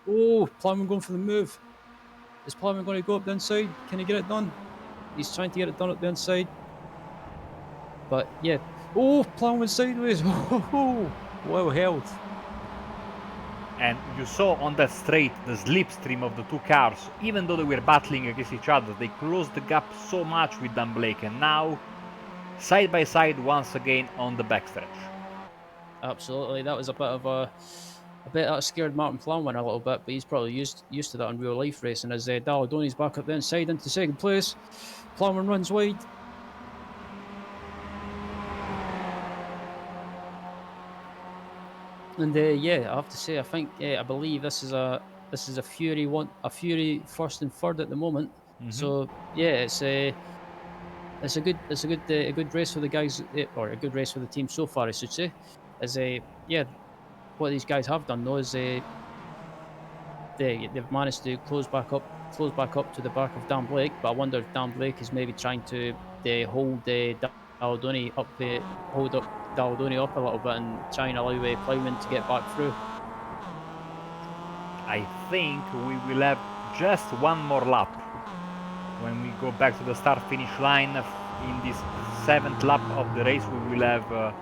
Oh, Plowman going for the move. Is Plowman going to go up the inside? Can he get it done? He's trying to get it done up the inside. But yeah. Oh, Plowman sideways. Oh, well held. And you saw on that straight the slipstream of the two cars. Even though they were battling against each other, they closed the gap so much with Dan Blake, and now side by side once again on the backstretch. Absolutely, that was a bit that scared Martin Plowman a little bit, but he's probably used to that in real life racing. As Daladoni's back up the inside into second place, Plowman runs wide. And yeah, I have to say, I believe this is a Fury first and third at the moment. So yeah, it's a good race for the guys, or a good race for the team so far, I should say. As what these guys have done though is they've managed to close back up to the back of Dan Blake. But I wonder if Dan Blake is maybe trying to hold Daladoni up a little bit and try and allow Plowman to get back through. I think we will have just one more lap when we go back to the start-finish line. In this 7th lap of the race, we will have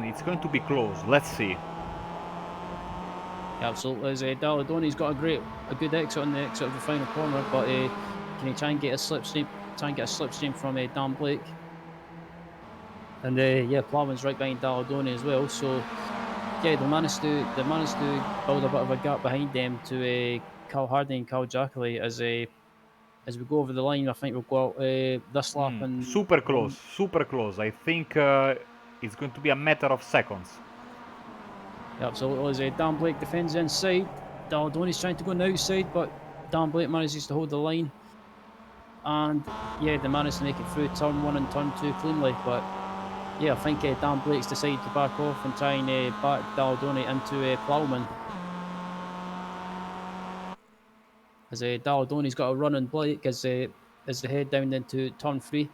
it's going to be close. Let's see. Absolutely, as Daladoni's got a good exit on the exit of the final corner, but can he try and get a slipstream? Try and get a slipstream from Dan Blake. And yeah, Plowman's right behind Dalladoni as well. So yeah, they managed to build a bit of a gap behind them to Cal Hardy and Cal Jackley as we go over the line. I think we'll go out this lap and Super close, super close. I think it's going to be a matter of seconds. yeah, absolutely. As Dan Blake defends inside, Dalladoni's trying to go on the outside, but Dan Blake manages to hold the line. And yeah, they managed to make it through turn 1 and turn 2 cleanly. But yeah, I think Dan Blake's decided to back off and try and back Dalladoni into Plowman. As Dalladoni's got a run on Blake as they head down into turn 3.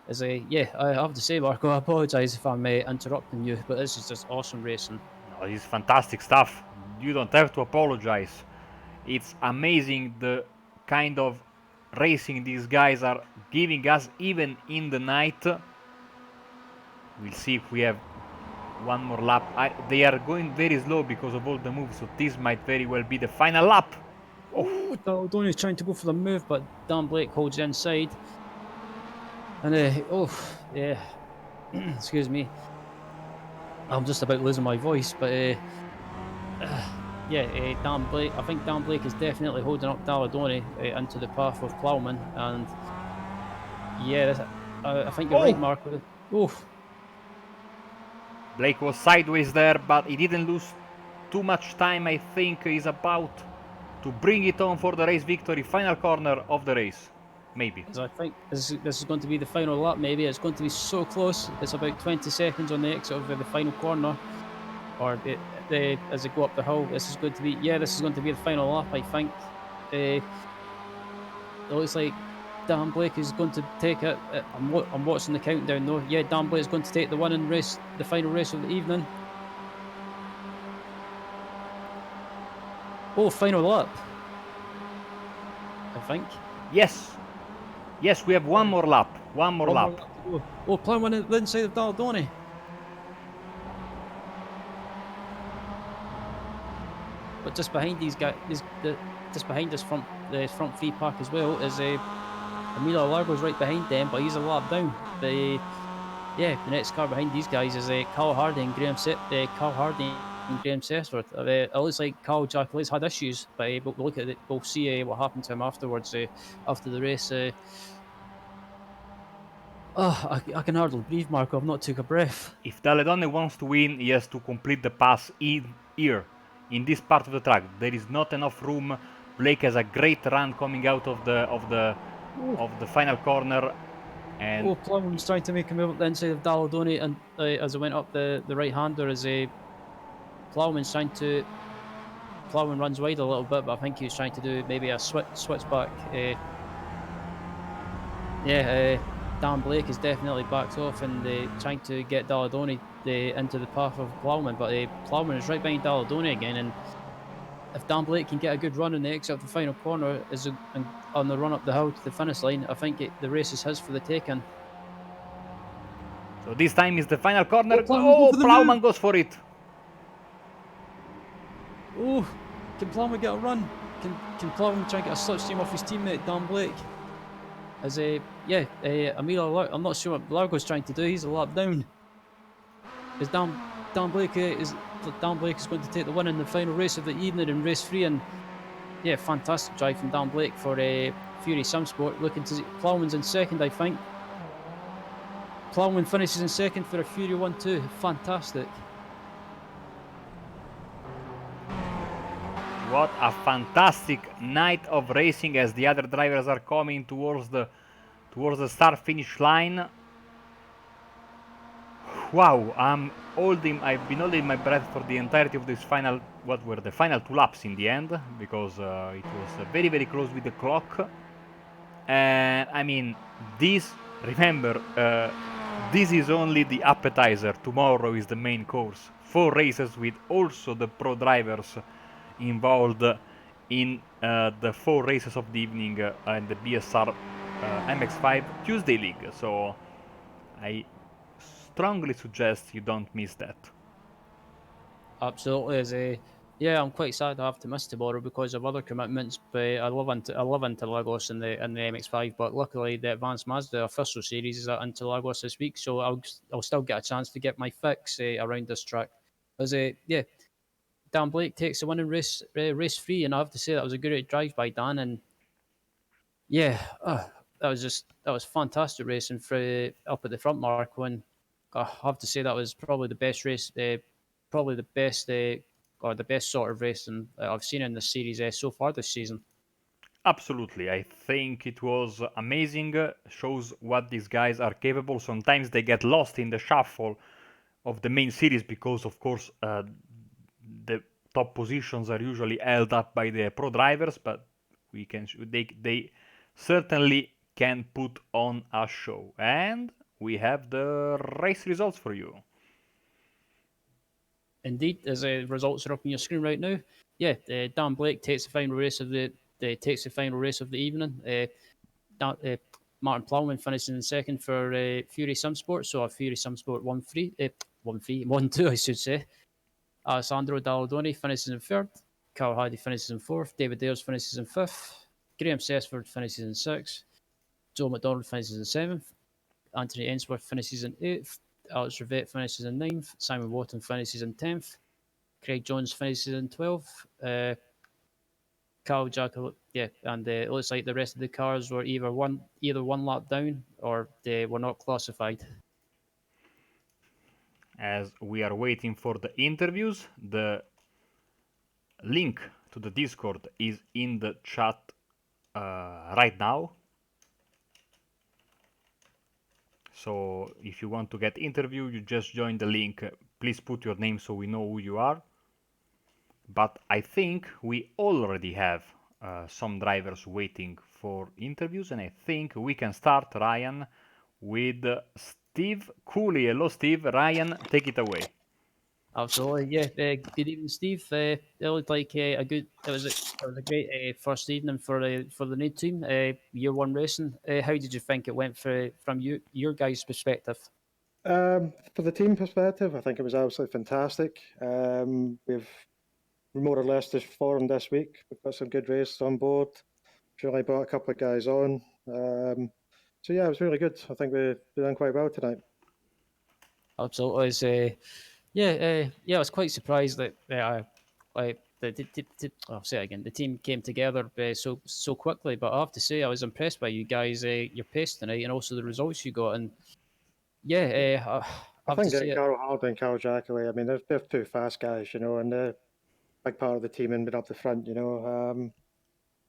As yeah, I have to say, Marco, I apologise if I'm interrupting you, but this is just awesome racing. No, this is fantastic stuff. You don't have to apologize. It's amazing the kind of racing these guys are giving us even in the night. We'll see if we have one more lap. They are going very slow because of all the moves, so this might very well be the final lap. Oh, Dalladoni's trying to go for the move, but Dan Blake holds inside. And yeah, excuse me, I'm just about losing my voice, but yeah, Dan Blake. I think Dan Blake is definitely holding up Dalladoni into the path of Plowman, and yeah, I think you're right, Marco. Oh, Blake was sideways there, but he didn't lose too much time. I think he's about to bring it on for the race victory. Final corner of the race, maybe. I think this is going to be the final lap. Maybe it's going to be so close. It's about 20 seconds on the exit of the final corner, or as they go up the hill. This is going to be the final lap. I think. It looks like Dan Blake is going to take it. I'm watching the countdown though. Yeah, Dan Blake is going to take the winning race, the final race of the evening. Oh, final lap. I think. Yes. Yes, we have one more lap. One more lap. Oh, Plowman on the inside of Dalladoni. But just behind these guys, just behind the front three pack as well is Interlagos right behind them, but he's a lap down. But yeah, the next car behind these guys is Cal Hardy and Graham Sessworth. It looks like Cal Jackley's had issues, but we'll look at it. We'll see what happened to him afterwards. After the race. I can hardly breathe, Marco. I've not took a breath. If Dalladoni wants to win, he has to complete the pass here, in this part of the track. There is not enough room. Blake has a great run coming out of the final corner. And Plowman's trying to make a move up the inside of Dalladoni, and as it went up the right hander, as Plowman runs wide a little bit, but I think he was trying to do maybe a switch back. Dan Blake is definitely backed off and trying to get Dalladoni into the path of Plowman, but Plowman is right behind Dalladoni again, and if Dan Blake can get a good run in the exit of the final corner on the run up the hill to the finish line, I think the race is his for the taking. So this time is the final corner. Plowman goes for it. Oh, can Plowman get a run? Can Plowman try and get a slipstream off his teammate Dan Blake? As I'm not sure what Largo's trying to do. He's a lap down. As Dan Blake is going to take the win in the final race of the evening in race 3, and yeah, fantastic drive from Dan Blake for Fury Simsport. Looking to Plowman's in second, I think. Plowman finishes in second for a Fury 1-2. Fantastic. What a fantastic night of racing as the other drivers are coming towards the start-finish line. Wow, I've been holding my breath for the entirety of this final, what were the final 2 laps in the end, because it was very, very close with the clock. And I mean, remember, this is only the appetizer. Tomorrow is the main course. 4 races with also the pro drivers involved in the 4 races of the evening and the BSR MX5 Tuesday League. So I strongly suggest you don't miss that. Absolutely, as Yeah, I'm quite sad I have to miss tomorrow because of other commitments. But I love Interlagos in the MX5. But luckily, the Advanced Mazda official series is at Interlagos this week, so I'll still get a chance to get my fix around this track. As yeah, Dan Blake takes the winning race free, and I have to say that was a great drive by Dan. And yeah, that was fantastic racing for up at the front, Mark. When I have to say that was probably the best race, probably the best or the best sort of racing I've seen in the series so far this season. Absolutely. I think it was amazing. Shows what these guys are capable. Sometimes they get lost in the shuffle of the main series because, of course, the top positions are usually held up by the pro drivers, but they certainly can put on a show. And we have the race results for you. Indeed, as the results are up on your screen right now, yeah, Dan Blake takes the final race of the final race of the evening. Dan, Martin Plowman finishes in second for Fury Sim Sport, so a Fury Sim Sport 1-3, 1-3, 1-2, I should say. Alessandro Dalladoni finishes in third. Carl Hardy finishes in fourth. David Ayres finishes in fifth. Graham Sessford finishes in sixth. Joe McDonald finishes in seventh. Anthony Ainsworth finishes in eighth. Alex Rivette finishes in ninth. Simon Wharton finishes in 10th. Craig Jones finishes in 12th. Carl Jackal, yeah, and it looks like the rest of the cars were either one lap down or they were not classified. As we are waiting for the interviews, the link to the Discord is in the chat right now. So if you want to get interviewed, you just join the link. Please put your name so we know who you are. But I think we already have some drivers waiting for interviews, and I think we can start, Ryan, with Steve Cooley. Hello, Steve. Ryan, take it away. Absolutely, yeah. Good evening, Steve. It looked like a good. It was a great first evening for the new team. Year one racing. How did you think it went from your guys' perspective? For the team perspective, I think it was absolutely fantastic. We've more or less just formed this week. We've got some good races on board. Really brought a couple of guys on. So yeah, it was really good. I think we done quite well tonight. Absolutely, yeah, yeah. I was quite surprised that like I'll say it again. The team came together so quickly. But I have to say, I was impressed by you guys. Your pace tonight, and also the results you got. And yeah, I I have to think say getting it. Carl Hardy and Carl Jackley, I mean, they're two fast guys, you know, and they're a big part of the team and been up the front, you know.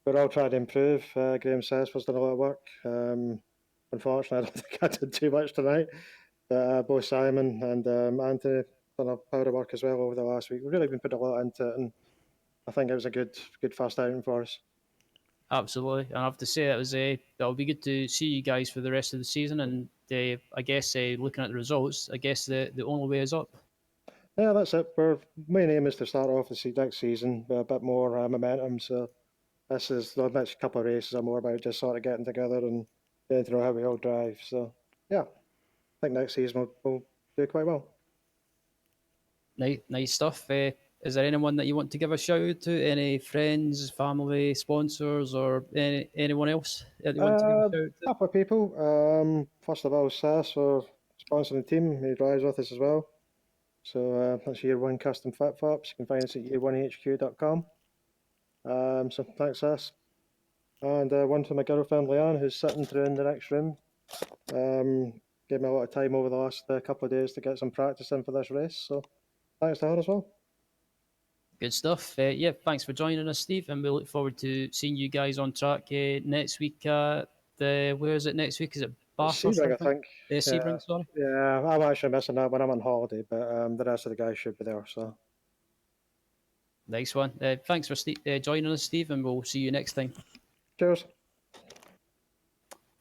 We're all trying to improve. Graham Sessford's done a lot of work. Unfortunately, I don't think I did too much tonight. But both Simon and Anthony done a power of work as well over the last week. We've really been putting a lot into it, and I think it was a good first outing for us. Absolutely, and I have to say that'll be good to see you guys for the rest of the season. And I guess looking at the results, I guess the only way is up. Yeah, that's it. Our main aim is to start off the next season with a bit more momentum. So this is the next couple of races are more about just sort of getting together and getting to know how we all drive. So yeah, I think next season we'll do quite well. Nice stuff. Is there anyone that you want to give a shout out to? Any friends, family, sponsors, or anyone else that you want to give a shout out to? Couple of people. First of all, Sass for sponsoring the team. He drives with us as well. So that's Year One Custom Fit Flops. You can find us at year1hq.com. So thanks, Sass. And one for my girlfriend Leanne, who's sitting through in the next room. Gave me a lot of time over the last couple of days to get some practice in for this race. So thanks to her as well. Good stuff. Yeah, thanks for joining us, Steve, and we look forward to seeing you guys on track next week. Where is it next week? Is it Bathurst? Sebring, I I think. think. Yeah, Sebring, sorry. yeah. I'm actually missing that when I'm on holiday, but the rest of the guys should be there. So Nice one. Thanks for joining us, Steve, and we'll see you next time. cheers.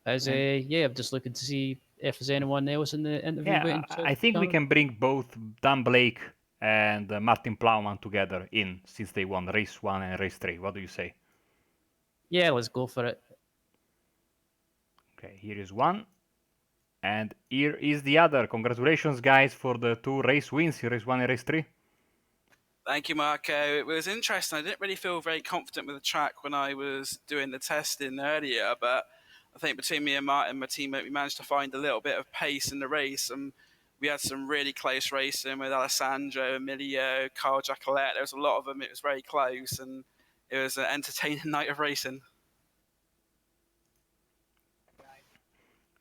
As yeah, I'm just looking to see if there's anyone else in the interview Yeah, waiting to I think we chat. can bring both Dan Blake and Martin Plowman together in since they won race 1 and race 3. What do you say? Yeah, let's go for it. Okay, here is one. And here is the other. Congratulations, guys, for the two race wins, race 1 and race 3. Thank you, Marco. It was interesting. I didn't really feel very confident with the track when I was doing the testing earlier, but I think between me and Martin, my teammate, we managed to find a little bit of pace in the race, and we had some really close racing with Alessandro, Emilio, Carl Giacolet. There was a lot of them. It was very close, and it was an entertaining night of racing.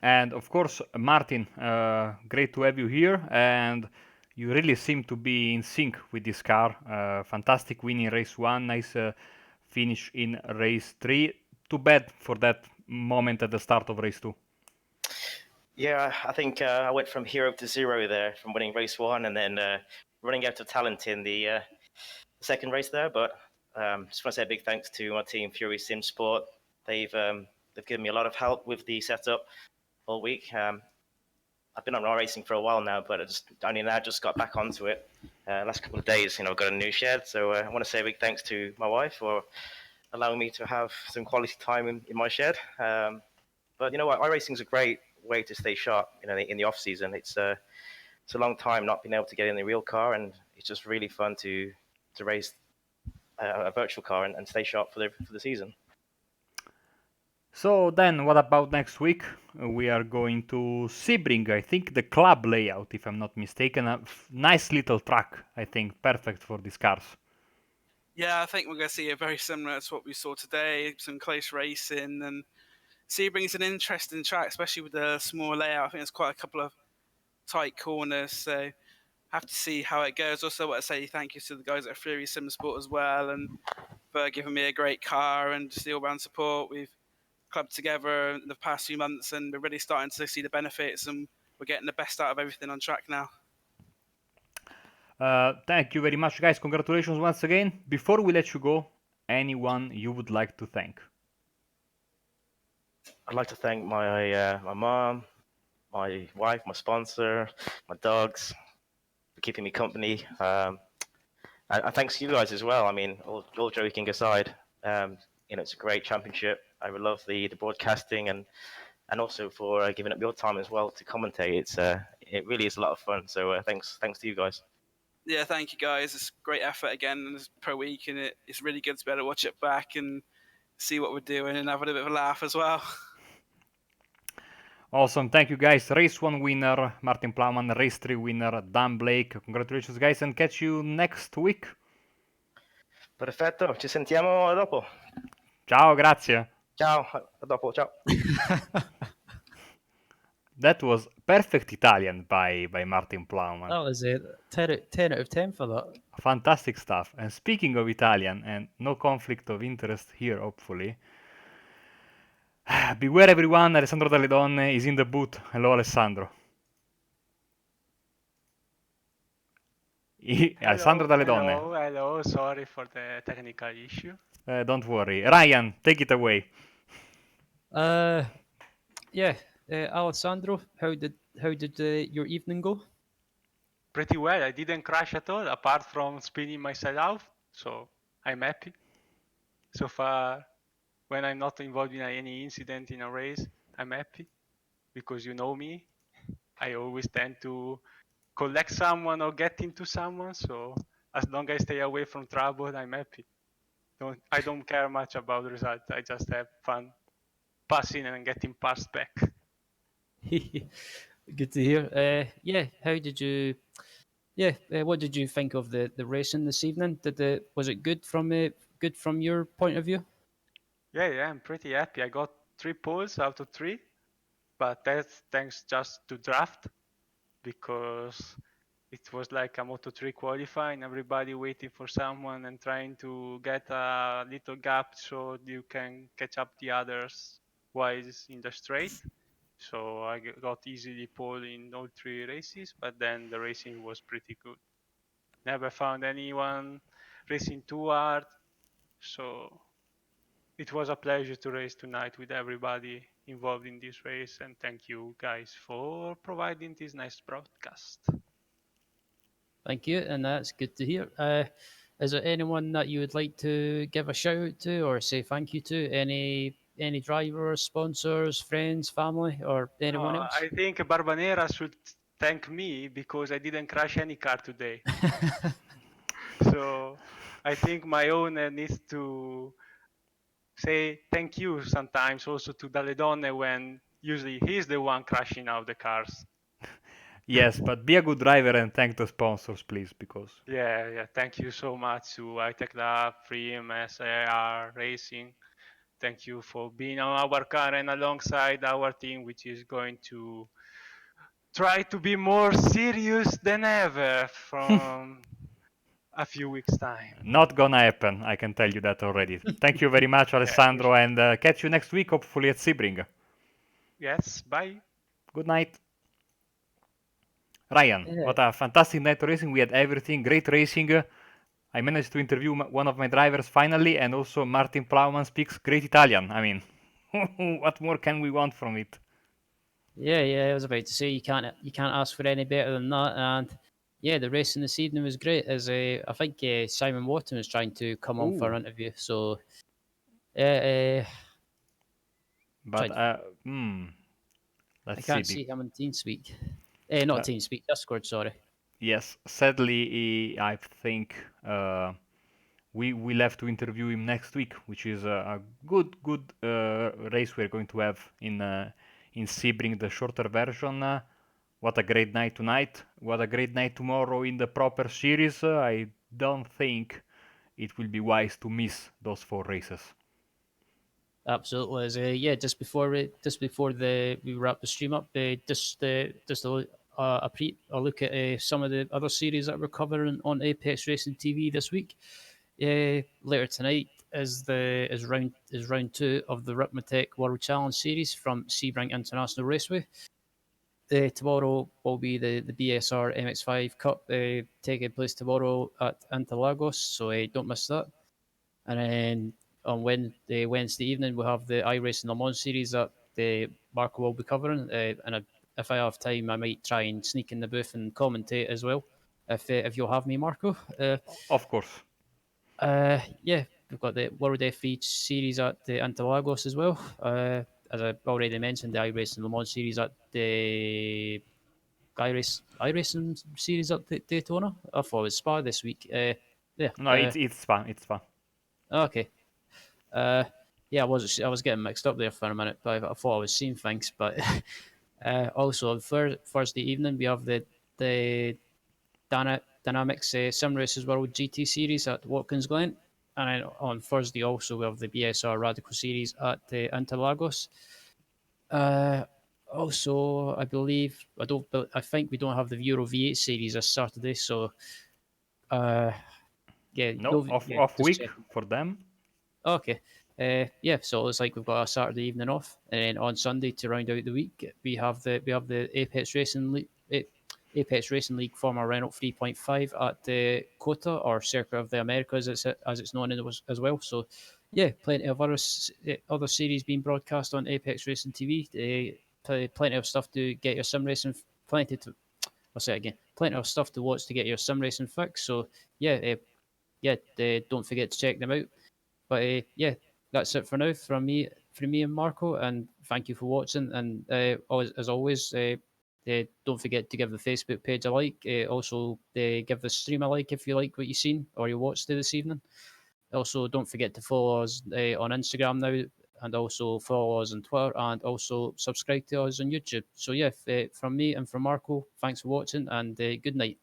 And of course, Martin, great to have you here. And you really seem to be in sync with this car. Fantastic win in race one, nice finish in race three. Too bad for that moment at the start of race two. Yeah, I think I went from hero to zero there, from winning race one and then running out of talent in the second race there. But just want to say a big thanks to my team, Fury Sim Sport. They've given me a lot of help with the setup all week. I've been on iRacing for a while now, but only now just got back onto it. Last couple of days, I've got a new shed, so I want to say a big thanks to my wife for allowing me to have some quality time in my shed. But you know what, iRacing is a great way to stay sharp. In the off season, it's a long time not being able to get in the real car, and it's just really fun to race a virtual car and stay sharp for the season. So then, what about next week? We are going to Sebring, I think the club layout, if I'm not mistaken. A nice little track, I think, perfect for these cars. Yeah, I think we're going to see a very similar to what we saw today. Some close racing, and Sebring's an interesting track, especially with the small layout. I think there's quite a couple of tight corners, so have to see how it goes. Also, I want to say thank you to the guys at Fury Sim Sport as well, and for giving me a great car and just the all-round support. We've clubbed together in the past few months, and we're really starting to see the benefits, and we're getting the best out of everything on track now. Thank you very much, guys. Congratulations once again. Before we let you go, anyone you would like to thank? I'd like to thank my mom, my wife, my sponsor, my dogs for keeping me company. And thanks you guys as well. I mean, all joking aside, it's a great championship. I would love the broadcasting and also for giving up your time as well to commentate. It really is a lot of fun. So thanks to you guys. Yeah, thank you guys. It's great effort again per week, and it's really good to be able to watch it back and see what we're doing and have a little bit of a laugh as well. Awesome, thank you guys. Race 1 winner, Martin Plowman. Race 3 winner, Dan Blake. Congratulations guys, and catch you next week. Perfetto, ci sentiamo dopo. Ciao, grazie. Ciao, a dopo, ciao. That was perfect Italian by Martin Plowman. That was a 10 out of 10 for that. Fantastic stuff. And speaking of Italian, and no conflict of interest here, hopefully. Beware everyone, Alessandro Dalle Donne is in the booth. Hello Alessandro. Alessandro Dalle Donne. Hello, sorry for the technical issue. Don't worry. Ryan, take it away. Yeah, Alessandro, how did your evening go? Pretty well. I didn't crash at all, apart from spinning myself out, so I'm happy. So far, when I'm not involved in any incident in a race, I'm happy, because you know me. I always tend to collect someone or get into someone, so as long as I stay away from trouble, I'm happy. I don't care much about the result. I just have fun passing and getting passed back. Good to hear. Yeah, how did you? Yeah, what did you think of the racing this evening? Was it good from your point of view? Yeah, I'm pretty happy. I got 3 poles out of 3, but that's thanks just to draft, because it was like a Moto3 qualifying, everybody waiting for someone and trying to get a little gap so you can catch up the others while it's in the straight. So I got easily pole in all 3 races, but then the racing was pretty good. Never found anyone racing too hard, so it was a pleasure to race tonight with everybody involved in this race, and thank you guys for providing this nice broadcast. Thank you, and that's good to hear. Is there anyone that you would like to give a shout out to or say thank you to? Any drivers, sponsors, friends, family, or anyone else? I think Barbanera should thank me because I didn't crash any car today. So I think my owner needs to say thank you sometimes also to Daledone when usually he's the one crashing out the cars. Yes, but be a good driver and thank the sponsors, please, because Yeah. Thank you so much to iTech Lab, Freem, SAR Racing. Thank you for being on our car and alongside our team, which is going to try to be more serious than ever from a few weeks' time. not gonna happen. I can tell you that already. Thank you very much, Yeah, Alessandro, and catch you next week, hopefully at Sebring. yes, bye. Good night. Ryan, Yeah, what a fantastic night of racing. We had everything, great racing. I managed to interview one of my drivers finally, and also Martin Plowman speaks great Italian. I mean, what more can we want from it? yeah. I was about to say you can't ask for any better than that. And yeah, the racing this evening was great. As I think Simon Wharton was trying to come on for Ooh, an interview, so uh, but tried. I let's see. can't see him on TeamSpeak. Not Let, TeamSpeak. Discord. Sorry. yes, sadly, I think we will have to interview him next week, which is a good race we're going to have in Sebring, the shorter version. What a great night tonight! What a great night tomorrow in the proper series. I don't think it will be wise to miss those 4 races. Absolutely. Yeah, just before the we wrap the stream up, just a look at some of the other series that we're covering on Apex Racing TV this week. Later tonight is round 2 of the Ripmatech World Challenge Series from Sebring International Raceway. Tomorrow will be the BSR MX5 Cup taking place tomorrow at Interlagos, so don't miss that. And then on Wednesday evening, we'll have the iRacing Le Mans series that Marco will be covering. If I have time, I might try and sneak in the booth and commentate as well, if you'll have me, Marco. Of course. Yeah, we've got the World F3 series at the Interlagos as well. As I already mentioned, the iRacing Le Mans series at the iRacing series at Daytona. I thought it was Spa this week. Yeah. No, it's fun. It's fun. Okay. Uh, yeah, I was getting mixed up there for a minute, but I thought I was seeing things. But also on Thursday evening, we have the Dynamics Sim Races World GT Series at Watkins Glen, and then on Thursday also we have the BSR Radical Series at Interlagos. Uh, Also, I think we don't have the Euro V8 series this Saturday, so uh, yeah, No, no, yeah, off just week checking. for them. Okay. Yeah, so it's like we've got a Saturday evening off, and then on Sunday to round out the week, we have the Apex Racing League former Renault 3.5 at the COTA or Circuit of the Americas as it's known as well. So yeah, plenty of other series being broadcast on Apex Racing TV. Plenty of stuff to get your sim racing. Plenty to I'll say it again. Plenty of stuff to watch to get your sim racing fix. So yeah, don't forget to check them out. But yeah, that's it for now from me and Marco. And thank you for watching. And as always, don't forget to give the Facebook page a like. Also, give the stream a like if you like what you've seen or you watched this evening. Also, don't forget to follow us on Instagram now, and also follow us on Twitter, and also subscribe to us on YouTube. So yeah, from me and from Marco, thanks for watching, and good night.